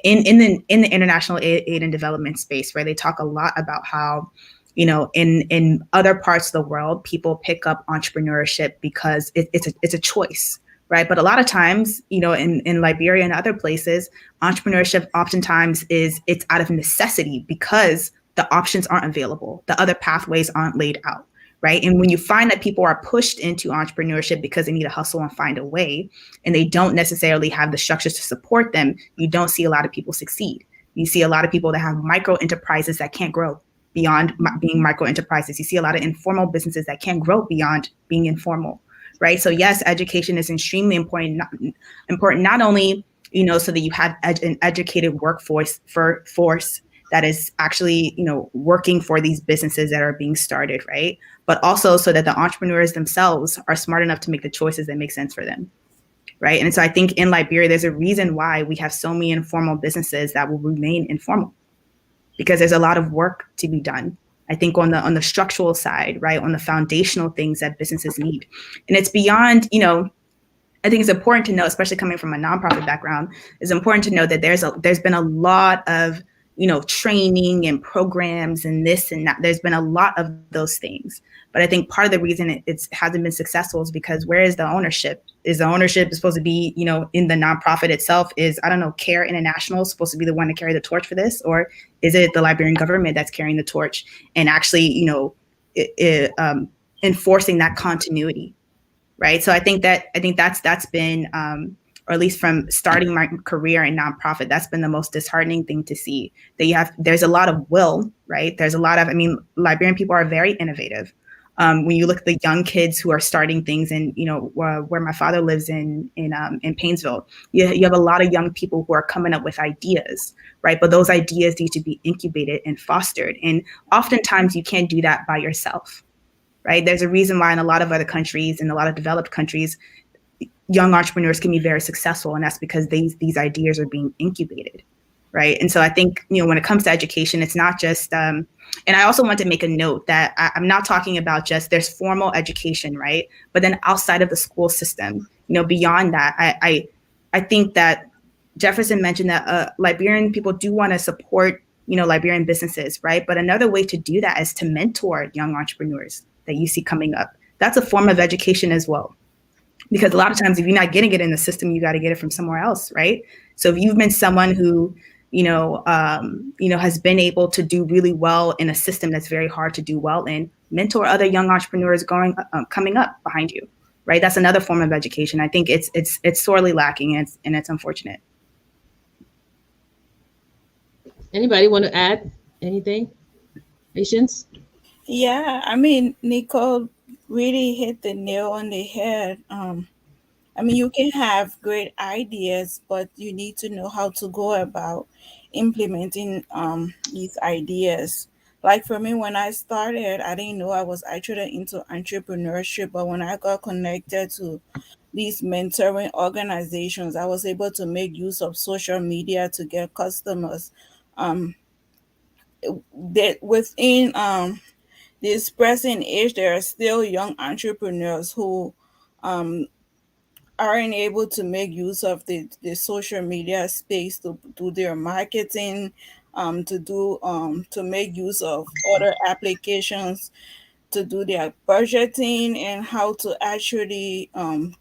in the international aid and development space, right, they talk a lot about how, in other parts of the world, people pick up entrepreneurship because it's a choice, right? But a lot of times, in Liberia and other places, entrepreneurship oftentimes it's out of necessity because the options aren't available, the other pathways aren't laid out, right? And when you find that people are pushed into entrepreneurship because they need to hustle and find a way, and they don't necessarily have the structures to support them, you don't see a lot of people succeed. You see a lot of people that have micro enterprises that can't grow beyond being micro enterprises. You see a lot of informal businesses that can't grow beyond being informal, right? So yes, education is extremely important. Not only so that you have an educated workforce that is actually working for these businesses that are being started, right? But also so that the entrepreneurs themselves are smart enough to make the choices that make sense for them, right? And so I think in Liberia, there's a reason why we have so many informal businesses that will remain informal, because there's a lot of work to be done. I think on the structural side, right, on the foundational things that businesses need. And it's beyond, I think it's important to know, especially coming from a nonprofit background, it's important to know that there's been a lot of, training and programs and this and that. There's been a lot of those things. But I think part of the reason it hasn't been successful is because where is the ownership? Is the ownership supposed to be, in the nonprofit itself? Is, I don't know, CARE International supposed to be the one to carry the torch for this? Or is it the Liberian government that's carrying the torch and actually, enforcing that continuity? Right. So I think that's been, or at least from starting my career in nonprofit, that's been the most disheartening thing to see, that there's a lot of will, right? There's a lot of, Liberian people are very innovative. When you look at the young kids who are starting things, and where my father lives in Painesville, you have a lot of young people who are coming up with ideas, right? But those ideas need to be incubated and fostered, and oftentimes you can't do that by yourself, right? There's a reason why in a lot of other countries, in a lot of developed countries, young entrepreneurs can be very successful, and that's because these ideas are being incubated, right? And so I think, when it comes to education, it's not just, and I also want to make a note that I'm not talking about just there's formal education, right? But then outside of the school system, beyond that, I think that Jefferson mentioned that Liberian people do want to support, Liberian businesses, right? But another way to do that is to mentor young entrepreneurs that you see coming up. That's a form of education as well. Because a lot of times if you're not getting it in the system, you got to get it from somewhere else, right? So if you've been someone who, has been able to do really well in a system that's very hard to do well in, mentor other young entrepreneurs coming up behind you, right? That's another form of education. I think it's sorely lacking, and it's unfortunate. Anybody want to add anything? Patience? Yeah, Nicole really hit the nail on the head. You can have great ideas, but you need to know how to go about implementing these ideas. Like for me, when I started, I didn't know I was actually into entrepreneurship, but when I got connected to these mentoring organizations, I was able to make use of social media to get customers. Um, that within this present age, there are still young entrepreneurs who um, aren't able to make use of the social media space to do their marketing, to make use of other applications to do their budgeting and how to actually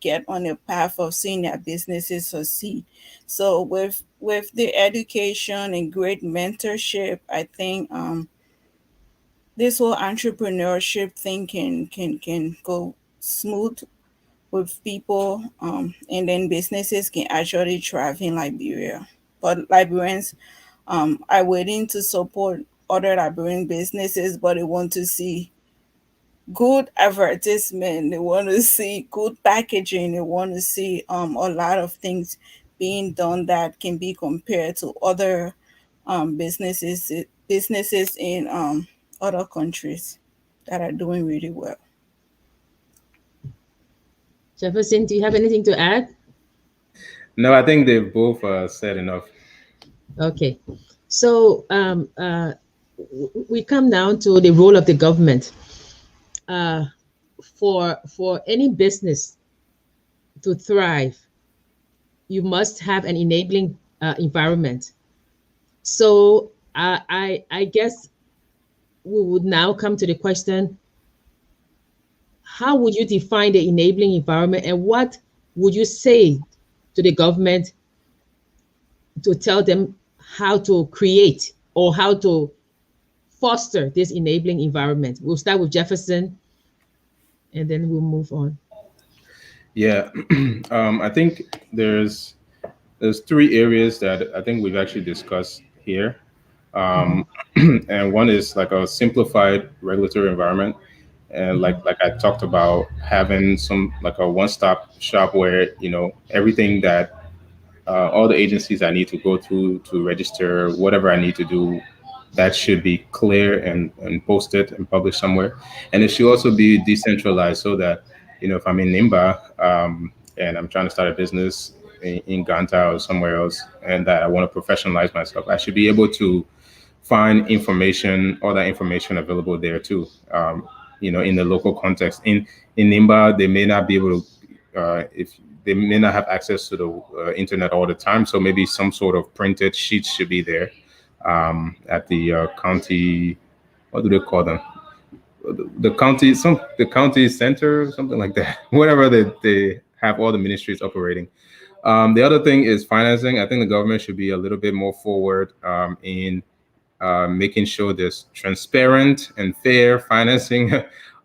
get on a path of seeing their businesses succeed. So with the education and great mentorship, I think this whole entrepreneurship thing can go smooth with people, and then businesses can actually thrive in Liberia. But Liberians are willing to support other Liberian businesses, but they want to see good advertisement, they want to see good packaging, they want to see a lot of things being done that can be compared to other businesses in other countries that are doing really well. Jefferson, do you have anything to add? No, I think they've both said enough. Okay. So we come down to the role of the government. Uh, for any business to thrive, you must have an enabling environment. So I guess we would now come to the question: how would you define the enabling environment, and what would you say to the government to tell them how to create or how to foster this enabling environment? We'll start with Jefferson, and then we'll move on. Yeah, I think there's three areas that I think we've actually discussed here. Mhm, And one is like a simplified regulatory environment, and mhm, like I talked about, having some like a one-stop shop where everything that all the agencies I need to go to register whatever I need to do, that should be clear and posted and published somewhere. And it should also be decentralized so that, if I'm in Nimba, and I'm trying to start a business in Ganta or somewhere else, and that I want to professionalize myself, I should be able to find information, all that information available there too. In the local context. In Nimba, they may not be able to, if they may not have access to the internet all the time, so maybe some sort of printed sheets should be there at the county. What do they call them? The county center, something like that. Whatever they have all the ministries operating. The other thing is financing. I think the government should be a little bit more forward in making sure there's transparent and fair financing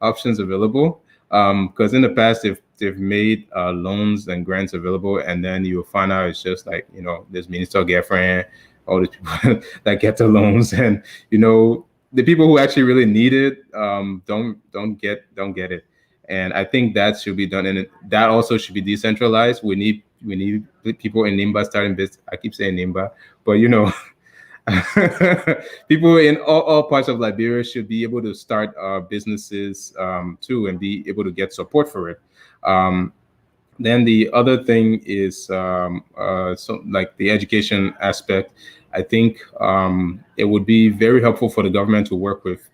options available. Because in the past, they've made loans and grants available, and then you'll find out it's just like this minister girlfriend, all the people that get the loans, and the people who actually really need it don't get it. And I think that should be done, and that also should be decentralized. We need people in Nimba starting business. I keep saying Nimba, but people in all parts of Liberia should be able to start businesses too, and be able to get support for it. Um, then the other thing is so like the education aspect. I think it would be very helpful for the government to work with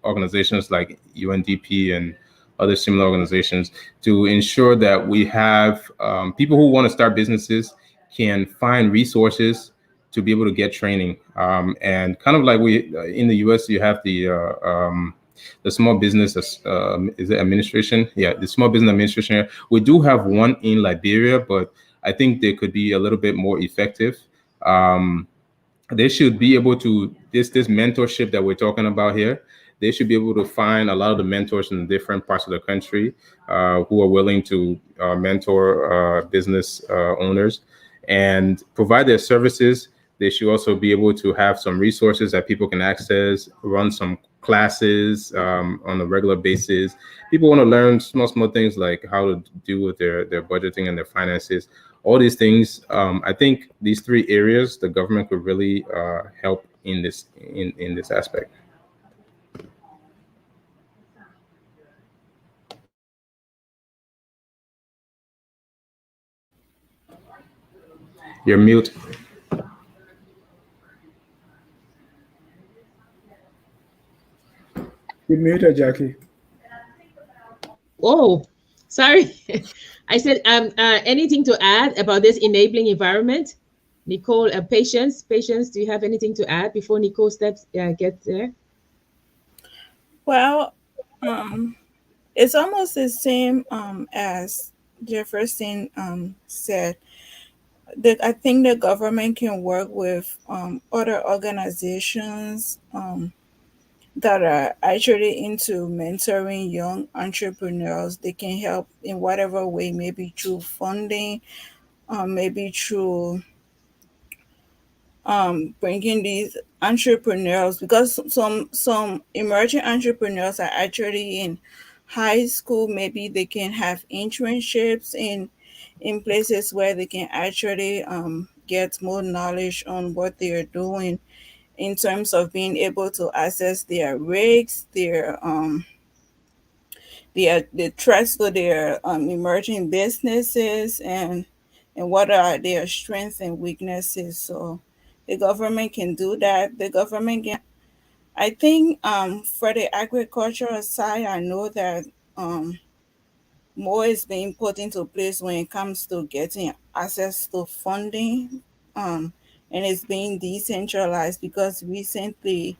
organizations like UNDP and other similar organizations to ensure that we have people who want to start businesses can find resources to be able to get training. And kind of like we in the US, you have the small business is it administration? Yeah, the small business administration. We do have one in Liberia, but I think they could be a little bit more effective. Um, they should be able to this mentorship that we're talking about here. They should be able to find a lot of the mentors in different parts of the country who are willing to mentor business owners and provide their services. They should also be able to have some resources that people can access, run some classes on a regular basis. People want to learn small things like how to deal with their budgeting and their finances. All these things, I think these three areas, the government could really help in this aspect. You're mute. You muted, Jackie. Oh, sorry. I said, anything to add about this enabling environment? Nicole, Patience, do you have anything to add before Nicole steps gets there? Well, um, it's almost the same as Jefferson said. I think the government can work with other organizations that are actually into mentoring young entrepreneurs. They can help in whatever way, maybe through funding, maybe through bringing these entrepreneurs, because some emerging entrepreneurs are actually in high school. Maybe they can have internships in places where they can actually get more knowledge on what they are doing in terms of being able to access their rigs, the threats to their emerging businesses, and what are their strengths and weaknesses. So the government can do that. The government can. I think for the agricultural side, I know that more is being put into place when it comes to getting access to funding, and it's being decentralized because recently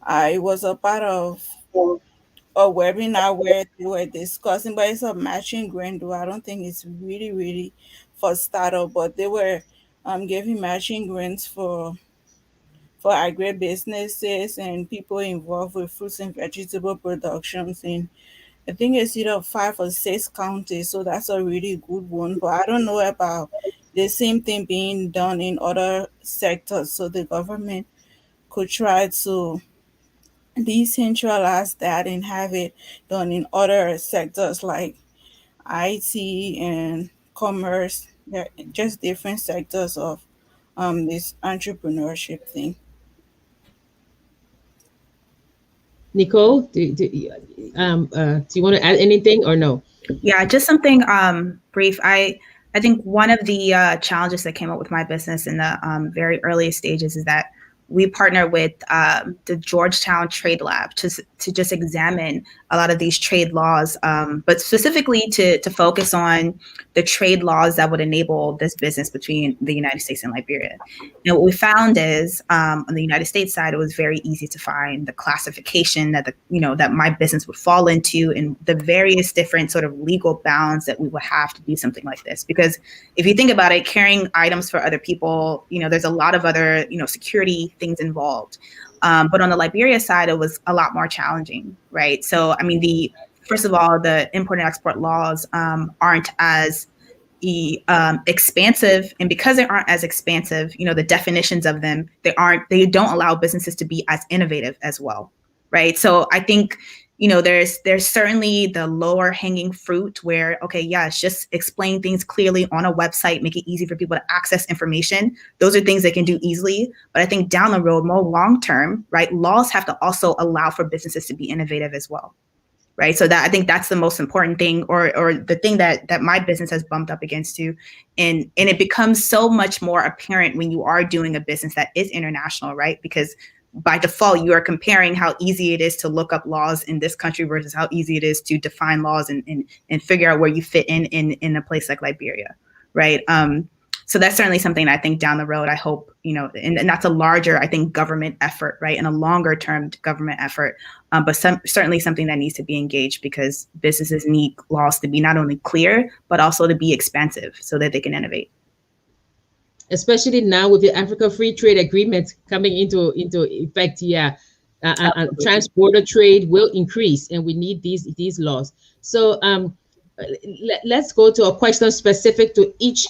I was a part of a webinar where they were discussing, but it's a matching grant, though I don't think it's really for startup, but they were giving matching grants for agribusinesses and people involved with fruits and vegetable productions in, I think it's either 5 or 6 counties, so that's a really good one. But I don't know about the same thing being done in other sectors. So the government could try to decentralize that and have it done in other sectors like IT and commerce, yeah, just different sectors of this entrepreneurship thing. Nicole, do you want to add anything or no? Yeah, just something brief. I think one of the challenges that came up with my business in the very early stages is that we partner with the Georgetown Trade Lab to just examine a lot of these trade laws, but specifically to focus on the trade laws that would enable this business between the United States and Liberia. And what we found is on the United States side, it was very easy to find the classification that that my business would fall into and the various different sort of legal bounds that we would have to do something like this. Because if you think about it, carrying items for other people, there's a lot of other, security things involved. But on the Liberia side, it was a lot more challenging, right? So, I mean, first of all, the import and export laws aren't as expansive, and because they aren't as expansive, the definitions of them, they don't allow businesses to be as innovative as well, right? So I think there's certainly the lower hanging fruit where, okay, yes, just explain things clearly on a website, make it easy for people to access information. Those are things they can do easily. But I think down the road, more long term, right, laws have to also allow for businesses to be innovative as well. Right. So that I think that's the most important thing, or the thing that my business has bumped up against too. And it becomes so much more apparent when you are doing a business that is international, right? Because by default, you are comparing how easy it is to look up laws in this country versus how easy it is to define laws and figure out where you fit in a place like Liberia. Right. So that's certainly something I think down the road, I hope, and that's a larger, I think, government effort, right? And a longer term government effort, but certainly something that needs to be engaged because businesses need laws to be not only clear, but also to be expansive so that they can innovate. Especially now with the Africa Free Trade Agreement coming into effect, yeah, trans-border trade will increase, and we need these laws. So let's go to a question specific to each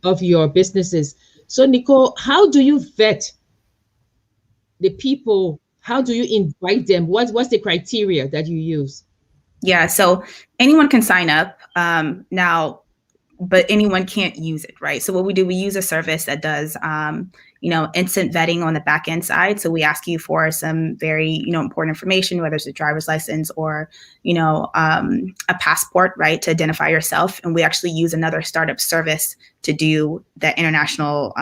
of your businesses. So Nicole, how do you vet the people? How do you invite them? What's the criteria that you use? Yeah, so anyone can sign up now, but anyone can't use it, right? So what we do, we use a service that does, instant vetting on the back end side. So we ask you for some very, important information, whether it's a driver's license or, a passport, right, to identify yourself. And we actually use another startup service to do that international,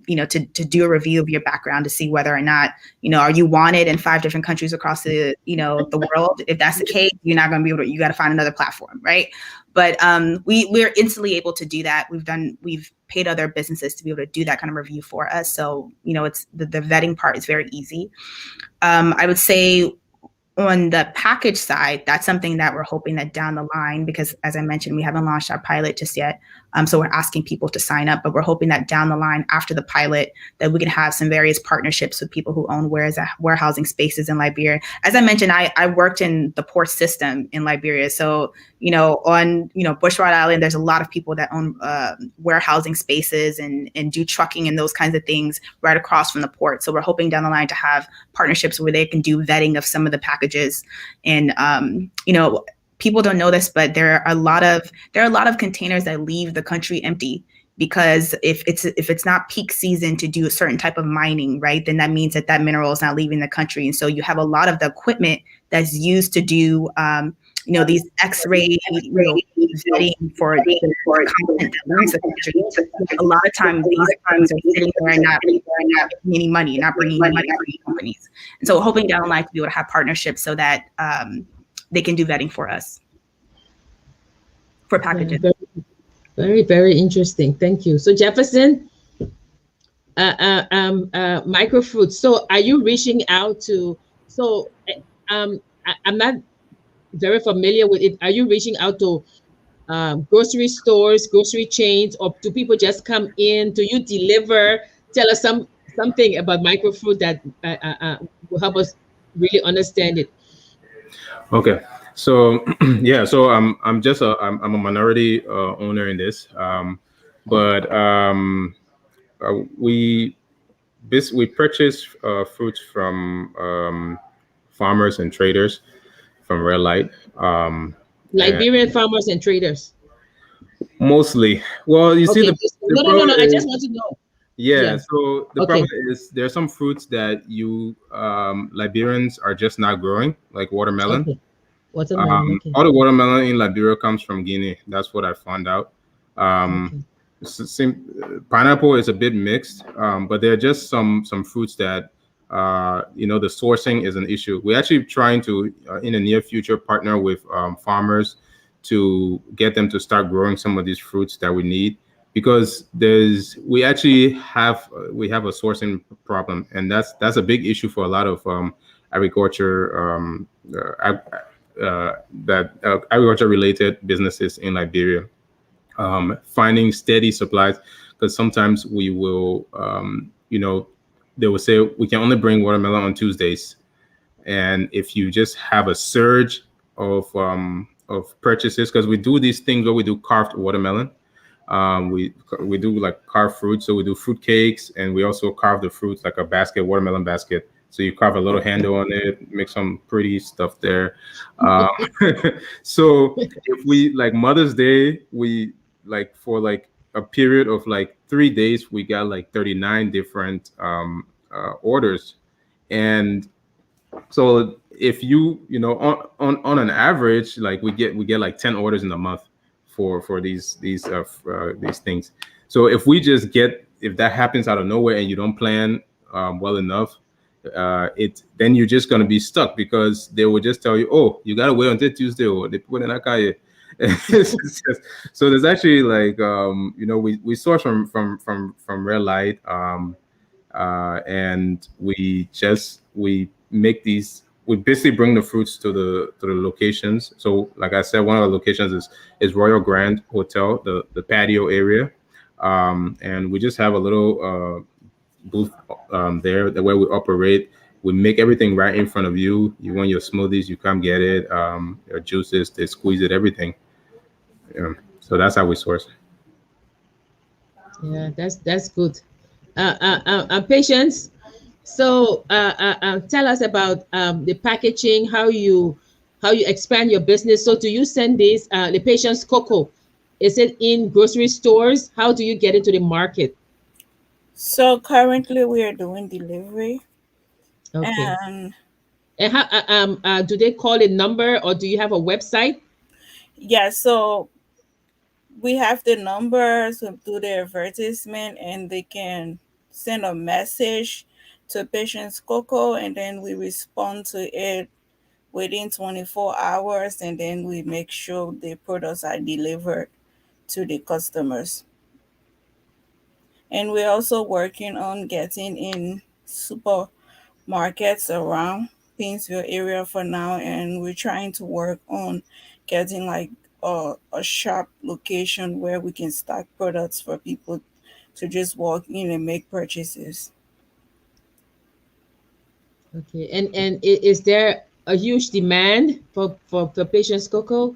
to do a review of your background to see whether or not, are you wanted in 5 different countries across the world? If that's the case, you're not going to be able to, you got to find another platform, right? But we're instantly able to do that. We've paid other businesses to be able to do that kind of review for us. So, it's the vetting part is very easy. I would say on the package side, that's something that we're hoping that down the line, because as I mentioned, we haven't launched our pilot just yet. So we're asking people to sign up, but we're hoping that down the line after the pilot, that we can have some various partnerships with people who own warehousing spaces in Liberia. As I mentioned, I worked in the port system in Liberia. So, on, Bushrod Island, there's a lot of people that own warehousing spaces and do trucking and those kinds of things right across from the port. So we're hoping down the line to have partnerships where they can do vetting of some of the packages. And, people don't know this, but there are a lot of containers that leave the country empty because if it's not peak season to do a certain type of mining, right, then that means that mineral is not leaving the country. And so you have a lot of the equipment that's used to do, these X-ray, vetting for the content that leaves the country. A lot of times these things are sitting there and not making any money, not bringing money for these companies. And so hoping down the line to be able to have partnerships so that they can do vetting for us for Yeah, packages. very, very interesting. Thank you. So Jefferson, microfruits. So are you reaching out to, so I'm not very familiar with it. Are you reaching out to grocery stores, grocery chains, or do people just come in? Do you deliver? Tell us something about microfruit that will help us really understand it. Okay. So yeah, so I'm a minority owner in this, but we we purchase fruits from farmers and traders from Red Light. And Liberian farmers and traders. mostly, well, you see, Okay. the No. problem I is, just want to know. yeah. Yeah. So the problem Okay. is there are some fruits that you Liberians are just not growing, like watermelon. Okay. Watermelon. Okay. All the watermelon in Liberia comes from Guinea. That's what I found out. Um, Okay. Pineapple is a bit mixed, but there are just some fruits that the sourcing is an issue. We're actually trying to in the near future partner with farmers to get them to start growing some of these fruits that we need, because we actually have a sourcing problem, and that's a big issue for a lot of agriculture that agriculture related businesses in Liberia, finding steady supplies, because sometimes we will, they will say we can only bring watermelon on Tuesdays, and if you just have a surge of purchases, because we do these things where we do carved watermelon. We do like carved fruit, so we do fruit cakes, and we also carve the fruits like a basket, watermelon basket. So you carve a little handle on it, make some pretty stuff there. Um, so if we like Mother's Day, we like for like a period of like 3 days, we got like 39 different orders, and so if on an average, like we get like 10 orders in a month for these things. So if that happens out of nowhere and you don't plan well enough, then you're just gonna be stuck, because they will just tell you, oh, you gotta wait until Tuesday, or they put in a calle. So there's actually like we source from Red Light, and we make these. We basically bring the fruits to the locations. So, like I said, one of the locations is Royal Grand Hotel, the patio area, and we just have a little booth there, the way we operate. We make everything right in front of you. You want your smoothies, you come get it. Your juices, they squeeze it, everything. Yeah. So that's how we source. Yeah, that's good. Patience. So tell us about the packaging, how you expand your business. So do you send this the patient's cocoa? Is it in grocery stores? How do you get it to the market? So currently we are doing delivery, Okay. and And how do they call a number, or do you have a website? yeah, so we have the numbers to do the advertisement, and they can send a message to patient's cocoa, and then we respond to it within 24 hours, and then we make sure the products are delivered to the customers. And we're also working on getting in supermarkets around Painesville area for now, and we're trying to work on getting like a shop location where we can stock products for people to just walk in and make purchases. Okay. And is there a huge demand for patient's cocoa?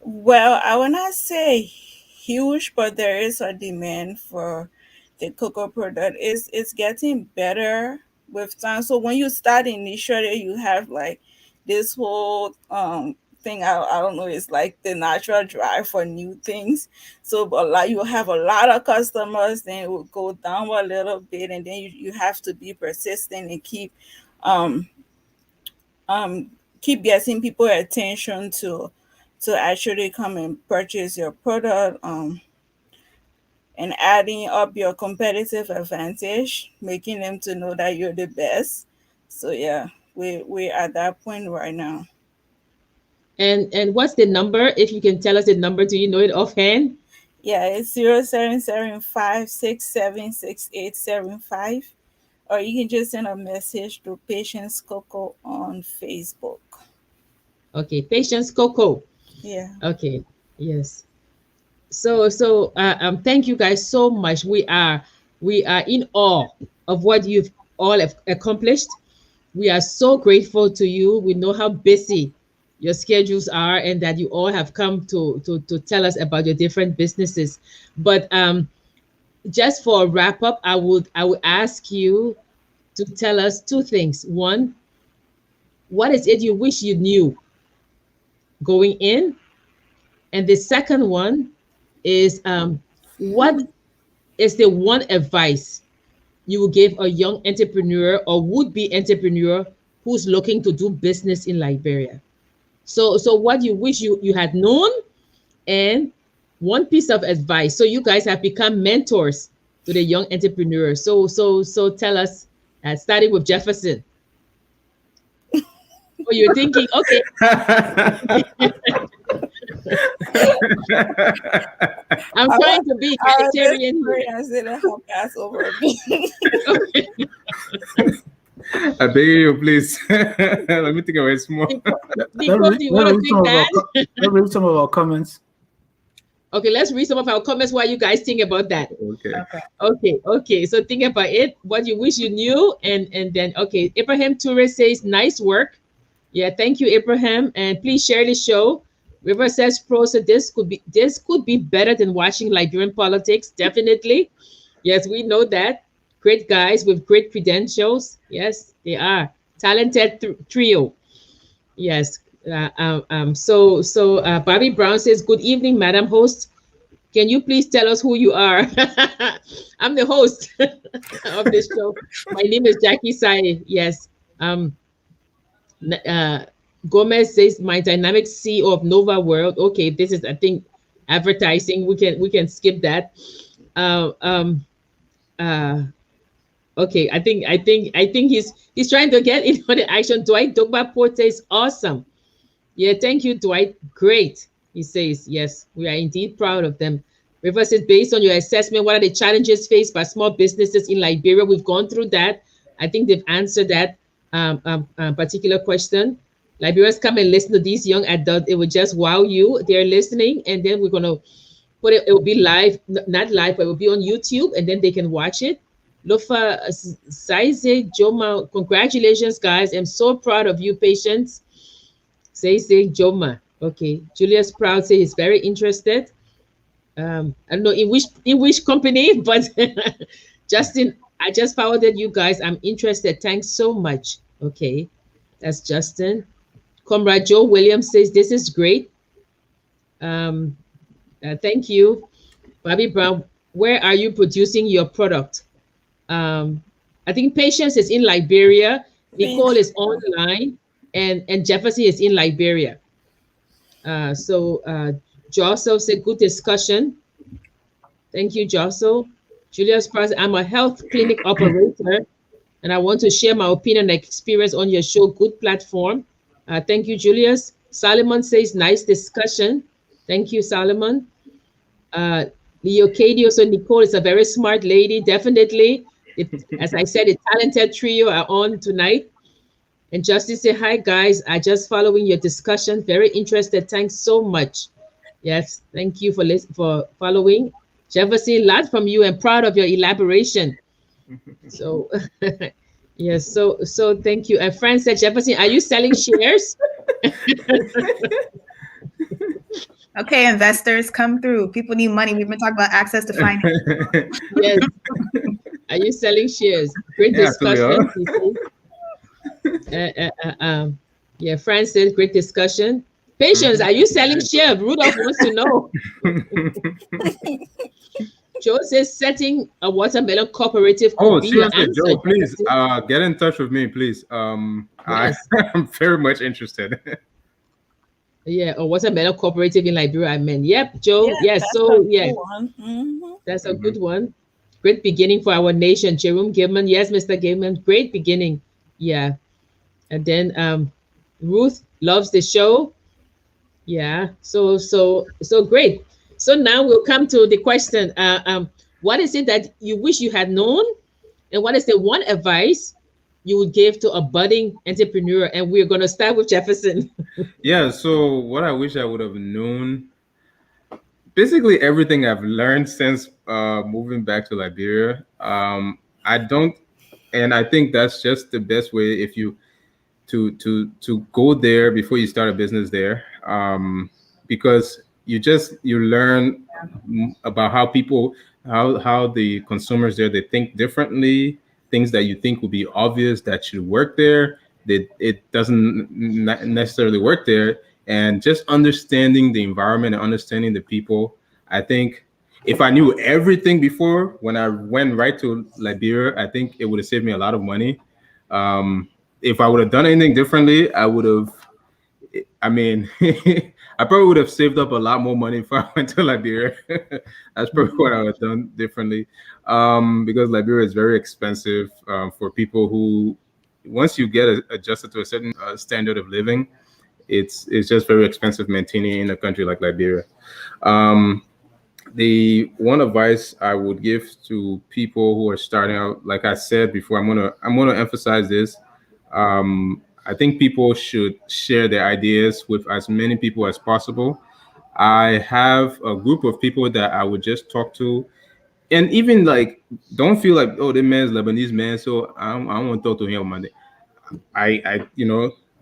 Well, I will not say huge, but there is a demand for the cocoa product. It's getting better with time. So when you start initially, you have like this whole thing. I don't know. It's like the natural drive for new things. So a lot you have a lot of customers, then it will go down a little bit, and then you have to be persistent and keep um keep getting people attention to actually come and purchase your product, and adding up your competitive advantage, making them to know that you're the best. So yeah, we're at that point right now. And what's the number? If you can tell us the number, do you know it offhand? Yeah, it's 0775676875, or you can just send a message to Patience Coco on Facebook. Okay, Patience Coco. Yeah. Okay, yes. Thank you guys so much. We are in awe of what you've all have accomplished. We are so grateful to you. We know how busy your schedules are, and that you all have come to tell us about your different businesses. But just for a wrap up, I would ask you to tell us two things. One, what is it you wish you knew going in? And the second one is, what is the one advice you would give a young entrepreneur or would be entrepreneur who's looking to do business in Liberia? So what you wish you had known, and one piece of advice. So you guys have become mentors to the young entrepreneurs. So tell us, starting with Jefferson. Oh, you're thinking, okay. I'm trying to be egalitarian here. I said I have pass over me. Okay. I beg you, please. Let me think of it more. Nicole, do you want to take that? Let's read some of our comments. Okay, let's read some of our comments while you guys think about that. Okay. Okay. So think about it, what you wish you knew, and then, okay, Abraham Toure says, nice work. Yeah, thank you, Abraham. And please share the show. River says, pro, so this could be better than watching Liberian politics. Definitely. Yes, we know that. Great guys with great credentials. Yes, they are. Talented trio. Yes. Bobby Brown says, good evening, Madam Host. Can you please tell us who you are? I'm the host of this show. My name is Jackie Saye. Yes. Gomez says, my dynamic CEO of Nova World. Okay, this is, I think, advertising. We can skip that. Okay, I think he's trying to get into the action. Dwight Dogba Porte is awesome. Yeah, thank you, Dwight. Great. He says, yes, we are indeed proud of them. River says, based on your assessment, what are the challenges faced by small businesses in Liberia? We've gone through that. I think they've answered that particular question. Liberians, come and listen to these young adults. It will just wow you. They're listening, and then we're going to put it. It will be live, not live, but it will be on YouTube, and then they can watch it. Lofa Saize Joma, congratulations, guys. I'm so proud of you, Patience. Say Joma. Okay. Julius Proud say he's very interested. I don't know in which company, but Justin, I just forwarded you guys. I'm interested. Thanks so much. Okay. That's Justin. Comrade Joe Williams says this is great. Thank you. Bobby Brown, where are you producing your product? I think Patience is in Liberia. Nicole is online, and Jefferson is in Liberia. Josso said, good discussion. Thank you, Josso. Julius Price, I'm a health clinic operator, and I want to share my opinion and experience on your show. Good platform. Thank you, Julius. Solomon says, nice discussion. Thank you, Solomon. Leo Katie, also Nicole is a very smart lady, definitely. As I said, a talented trio are on tonight. And Justice say, hi, guys. I just following your discussion. Very interested. Thanks so much. Yes, thank you for following. Jefferson, a lot from you and proud of your elaboration. So, yes, so thank you. And Fran said, Jefferson, are you selling shares? Okay, investors, come through. People need money. We've been talking about access to finance. Yes. Are you selling shares? Great discussion. Yeah, Fran said, great discussion. Patience, are you selling shares? Rudolph wants to know. Joe says setting a watermelon cooperative could Oh, be your seriously, answer, Joe, please Jefferson. get in touch with me, please. I Yes. am very much interested. Yeah, or watermelon cooperative in Liberia, I meant. Yep, Yeah, Joe. Yes. that's a So, good yeah, one. that's a Mhm. good one. Great beginning for our nation. Jerome Gilman. Yes, Mr. Gilman. Great beginning. Yeah. And then Ruth loves the show. Yeah. So great. So now we'll come to the question. What is it that you wish you had known? And what is the one advice you would give to a budding entrepreneur? And we're gonna start with Jefferson. Yeah, so what I wish I would have known, basically everything I've learned since moving back to Liberia. I don't, and I think that's just the best way if you to go there before you start a business there, because you learn about how people how the consumers there, they think differently. Things that you think would be obvious that should work there, that it doesn't necessarily work there. And just understanding the environment and understanding the people, I think if I knew everything before, when I went right to Liberia, I think it would have saved me a lot of money. um, if I would have done anything differently, I would have. I mean, I probably would have saved up a lot more money if I went to Liberia. That's probably what I would have done differently, because Liberia is very expensive for people who, once you get adjusted to a certain standard of living, it's just very expensive maintaining in a country like Liberia. Um, the one advice I would give to people who are starting out, like I said before, I'm gonna emphasize this. I think people should share their ideas with as many people as possible. I have a group of people that I would just talk to, and even like don't feel like, oh, this man's Lebanese man, so I don't want to talk to him on Monday.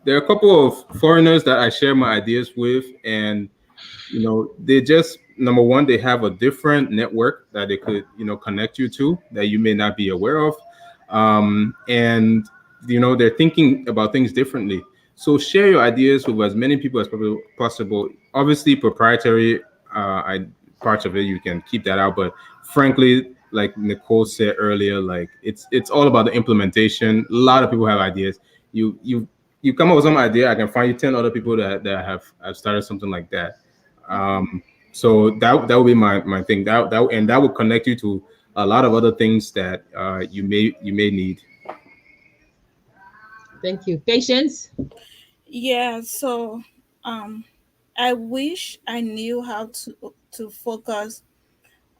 There are a couple of foreigners that I share my ideas with, and they just, number one, they have a different network that they could connect you to that you may not be aware of. And they're thinking about things differently, so share your ideas with as many people as possible. Obviously proprietary parts of it, you can keep that out, but frankly, like Nicole said earlier, like it's all about the implementation. A lot of people have ideas. You come up with some idea, I can find you 10 other people that have started something like that. So that would be my thing. That would connect you to a lot of other things that you may need. Thank you. Patience. Yeah, so um I wish I knew how to focus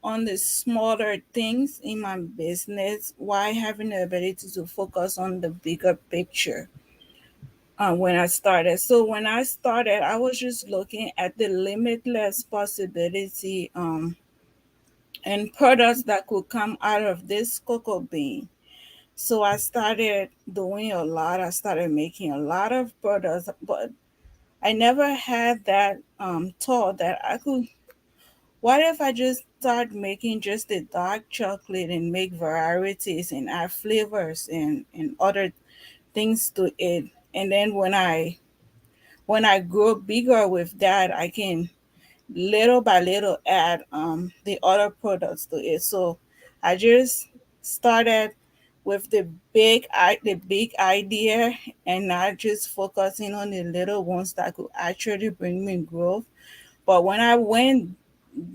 on the smaller things in my business while having the ability to focus on the bigger picture. When I started, so when I started, I was just looking at the limitless possibility and products that could come out of this cocoa bean. So I started doing a lot. I started making a lot of products, but I never had that thought that I could. What if I just start making just the dark chocolate and make varieties and add flavors and other things to it? And then when I grow bigger with that, I can little by little add the other products to it. So I just started with the big idea and not just focusing on the little ones that could actually bring me growth. But when I went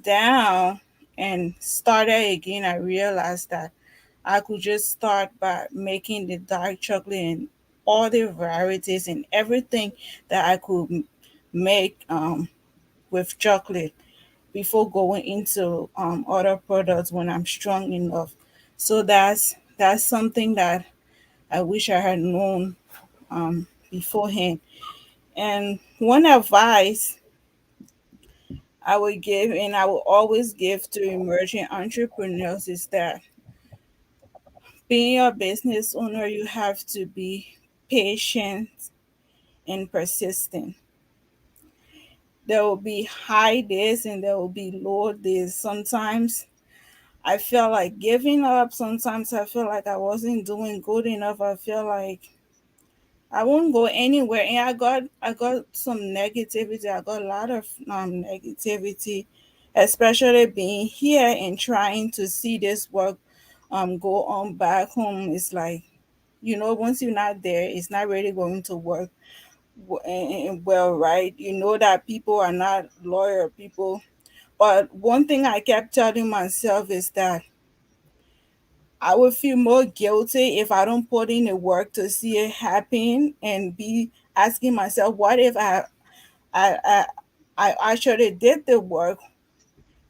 down and started again, I realized that I could just start by making the dark chocolate and all the varieties and everything that I could make with chocolate before going into other products when I'm strong enough. So that's something that I wish I had known beforehand. And one advice I would give, and I will always give to emerging entrepreneurs, is that being a business owner, you have to be patient and persistent. There will be high days and there will be low days. Sometimes I feel like giving up. Sometimes I feel like I wasn't doing good enough. I feel like I won't go anywhere. And I got some negativity. I got a lot of negativity especially being here and trying to see this work go on back home. It's like, once you're not there, it's not really going to work well, right? You know that people are not loyal people. But one thing I kept telling myself is that I would feel more guilty if I don't put in the work to see it happen, and be asking myself, what if I, I, I actually did the work,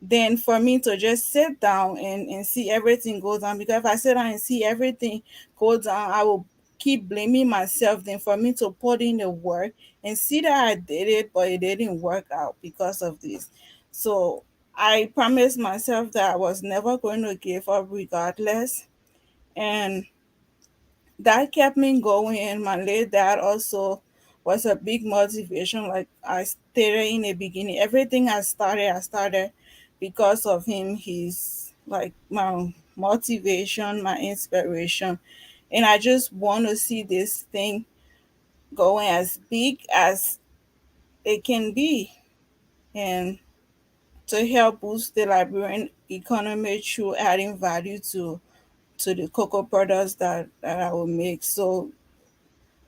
than for me to just sit down and see everything go down. Because if I sit down and see everything go down, I will keep blaming myself, than for me to put in the work and see that I did it, but it didn't work out because of this. So I promised myself that I was never going to give up regardless. And that kept me going. And my late dad also was a big motivation. Like I stated in the beginning, everything I started because of him. He's like my motivation, my inspiration. And I just want to see this thing going as big as it can be, and to help boost the Liberian economy through adding value to the cocoa products that I will make. So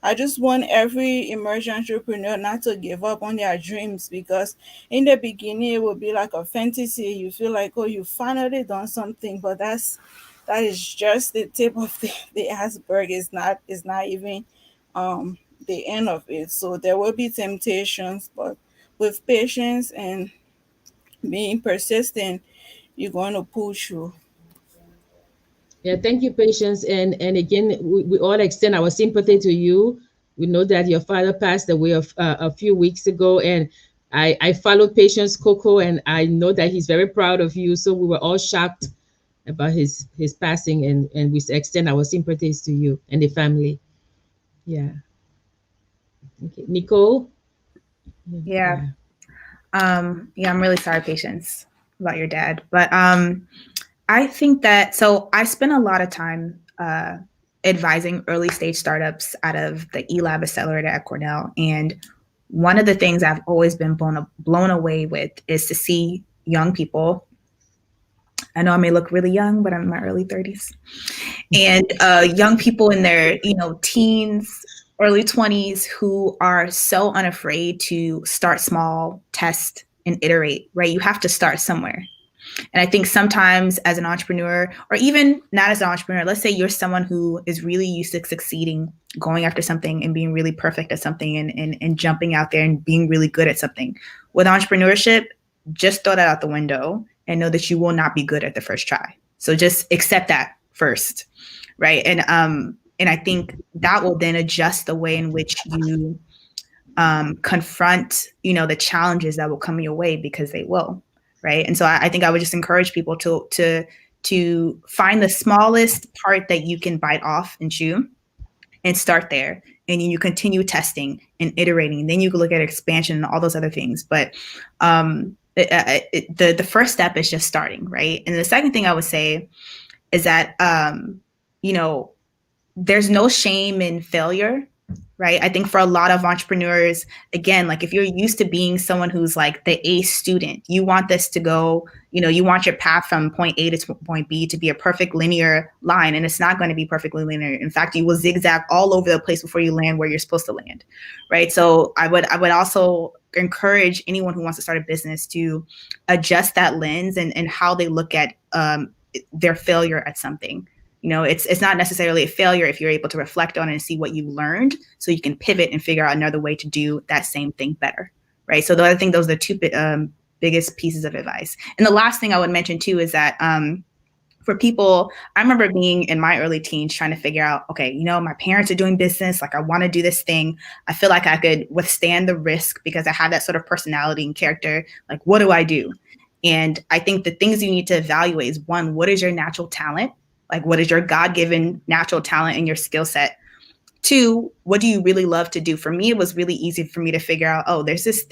I just want every emerging entrepreneur not to give up on their dreams, because in the beginning it will be like a fantasy. You feel like, oh, you finally done something, but that is just the tip of the iceberg. It's not even the end of it. So there will be temptations, but with patience and being persistent, you're going to push through. Yeah, thank you, Patience. And again, we all extend our sympathy to you. We know that your father passed away a few weeks ago, and I followed Patience Coco, and I know that he's very proud of you. So we were all shocked about his passing, and we extend our sympathies to you and the family. Yeah. Okay. Nicole? Yeah. Yeah. Yeah, I'm really sorry, Patience, about your dad. But I think that, so I spent a lot of time advising early stage startups out of the eLab Accelerator at Cornell. And one of the things I've always been blown away with is to see young people. I know I may look really young, but I'm in my early 30s. And young people in their, teens, early 20s, who are so unafraid to start small, test, and iterate, right? You have to start somewhere. And I think sometimes as an entrepreneur, or even not as an entrepreneur, let's say you're someone who is really used to succeeding, going after something and being really perfect at something, and jumping out there and being really good at something. With entrepreneurship, just throw that out the window and know that you will not be good at the first try. So just accept that first, right? And I think that will then adjust the way in which you confront, the challenges that will come your way, because they will. Right. And so I think I would just encourage people to find the smallest part that you can bite off and chew, and start there. And then you continue testing and iterating. And then you can look at expansion and all those other things. But the first step is just starting. Right. And the second thing I would say is that, there's no shame in failure. Right. I think for a lot of entrepreneurs, again, like if you're used to being someone who's like the A student, you want this to go, you want your path from point A to point B to be a perfect linear line. And it's not going to be perfectly linear. In fact, you will zigzag all over the place before you land where you're supposed to land. Right. So I would also encourage anyone who wants to start a business to adjust that lens and how they look at their failure at something. It's not necessarily a failure if you're able to reflect on it and see what you learned, so you can pivot and figure out another way to do that same thing better, right? So I think those are the two biggest pieces of advice. And the last thing I would mention too is that for people, I remember being in my early teens trying to figure out, okay, my parents are doing business, like I want to do this thing. I feel like I could withstand the risk because I have that sort of personality and character. Like, what do I do? And I think the things you need to evaluate is, one, what is your natural talent? Like, what is your God-given natural talent and your skill set? Two, what do you really love to do? For me, it was really easy for me to figure out, oh, there's this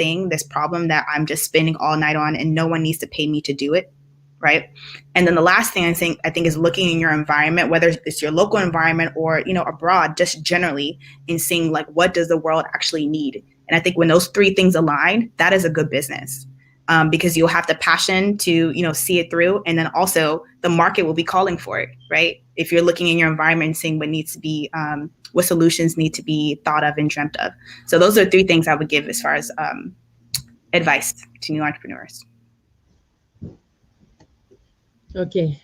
problem that I'm just spending all night on and no one needs to pay me to do it, right? And then the last thing I think is looking in your environment, whether it's your local environment or, abroad, just generally, and seeing like, what does the world actually need? And I think when those three things align, that is a good business. because you'll have the passion to, see it through. And then also the market will be calling for it, right? If you're looking in your environment and seeing what needs to be, what solutions need to be thought of and dreamt of. So those are 3 things I would give as far as advice to new entrepreneurs. Okay.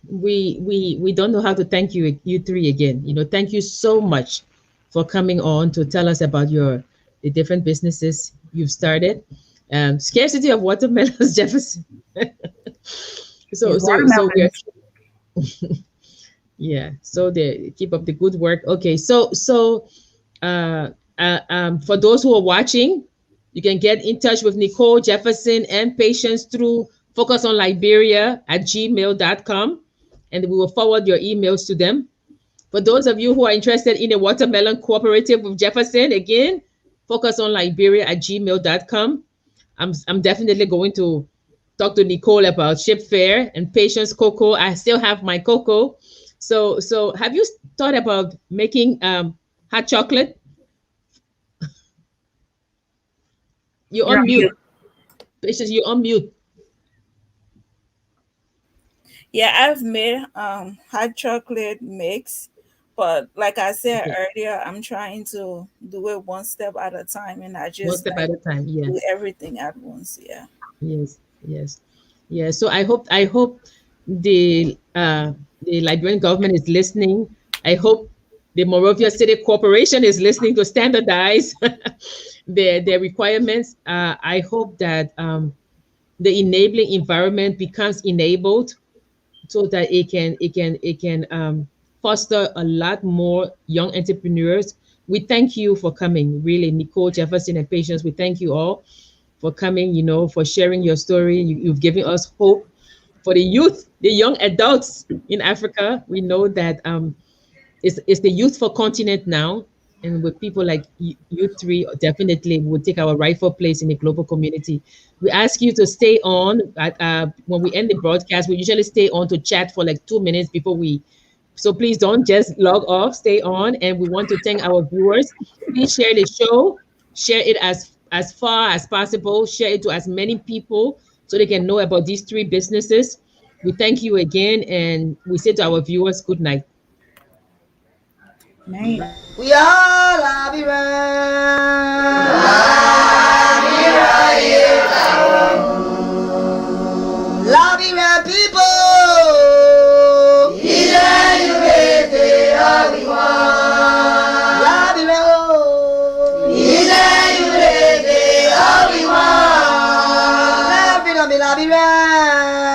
We don't know how to thank you 3 again. Thank you so much for coming on to tell us about the different businesses you've started. Scarcity of watermelons, Jefferson. so we're yeah. So they keep up the good work. Okay. So for those who are watching, you can get in touch with Nicole, Jefferson, and Patience through focusonliberia@gmail.com, and we will forward your emails to them. For those of you who are interested in a watermelon cooperative with Jefferson, again, focusonliberia@gmail.com. I'm definitely going to talk to Nicole about Ship Fair and Patience Cocoa. I still have my cocoa. So have you thought about making hot chocolate? You're on mute. Patience, you're on mute. Yeah, I've made hot chocolate mix, but like I said earlier, I'm trying to do it one step at a time, and I One just step at a time. Yeah. do everything at once. Yeah. Yes. So I hope the Liberian government is listening. I hope the Monrovia City Corporation is listening to standardize their requirements. I hope that the enabling environment becomes enabled so that it can foster a lot more young entrepreneurs. We thank you for coming, really, Nicole, Jefferson, and Patience. We thank you all for coming, for sharing your story. You've given us hope for the youth, the young adults in Africa. We know that it's the youthful continent now. And with people like you 3, definitely will take our rightful place in the global community. We ask you to stay on. When we end the broadcast, we usually stay on to chat for like 2 minutes before so please don't just log off, stay on. And we want to thank our viewers. Please share the show, share it as far as possible, share it to as many people so they can know about these 3 businesses. We thank you again, and we say to our viewers, good night. Night. We are Labira. Labira people. Labira. Labira.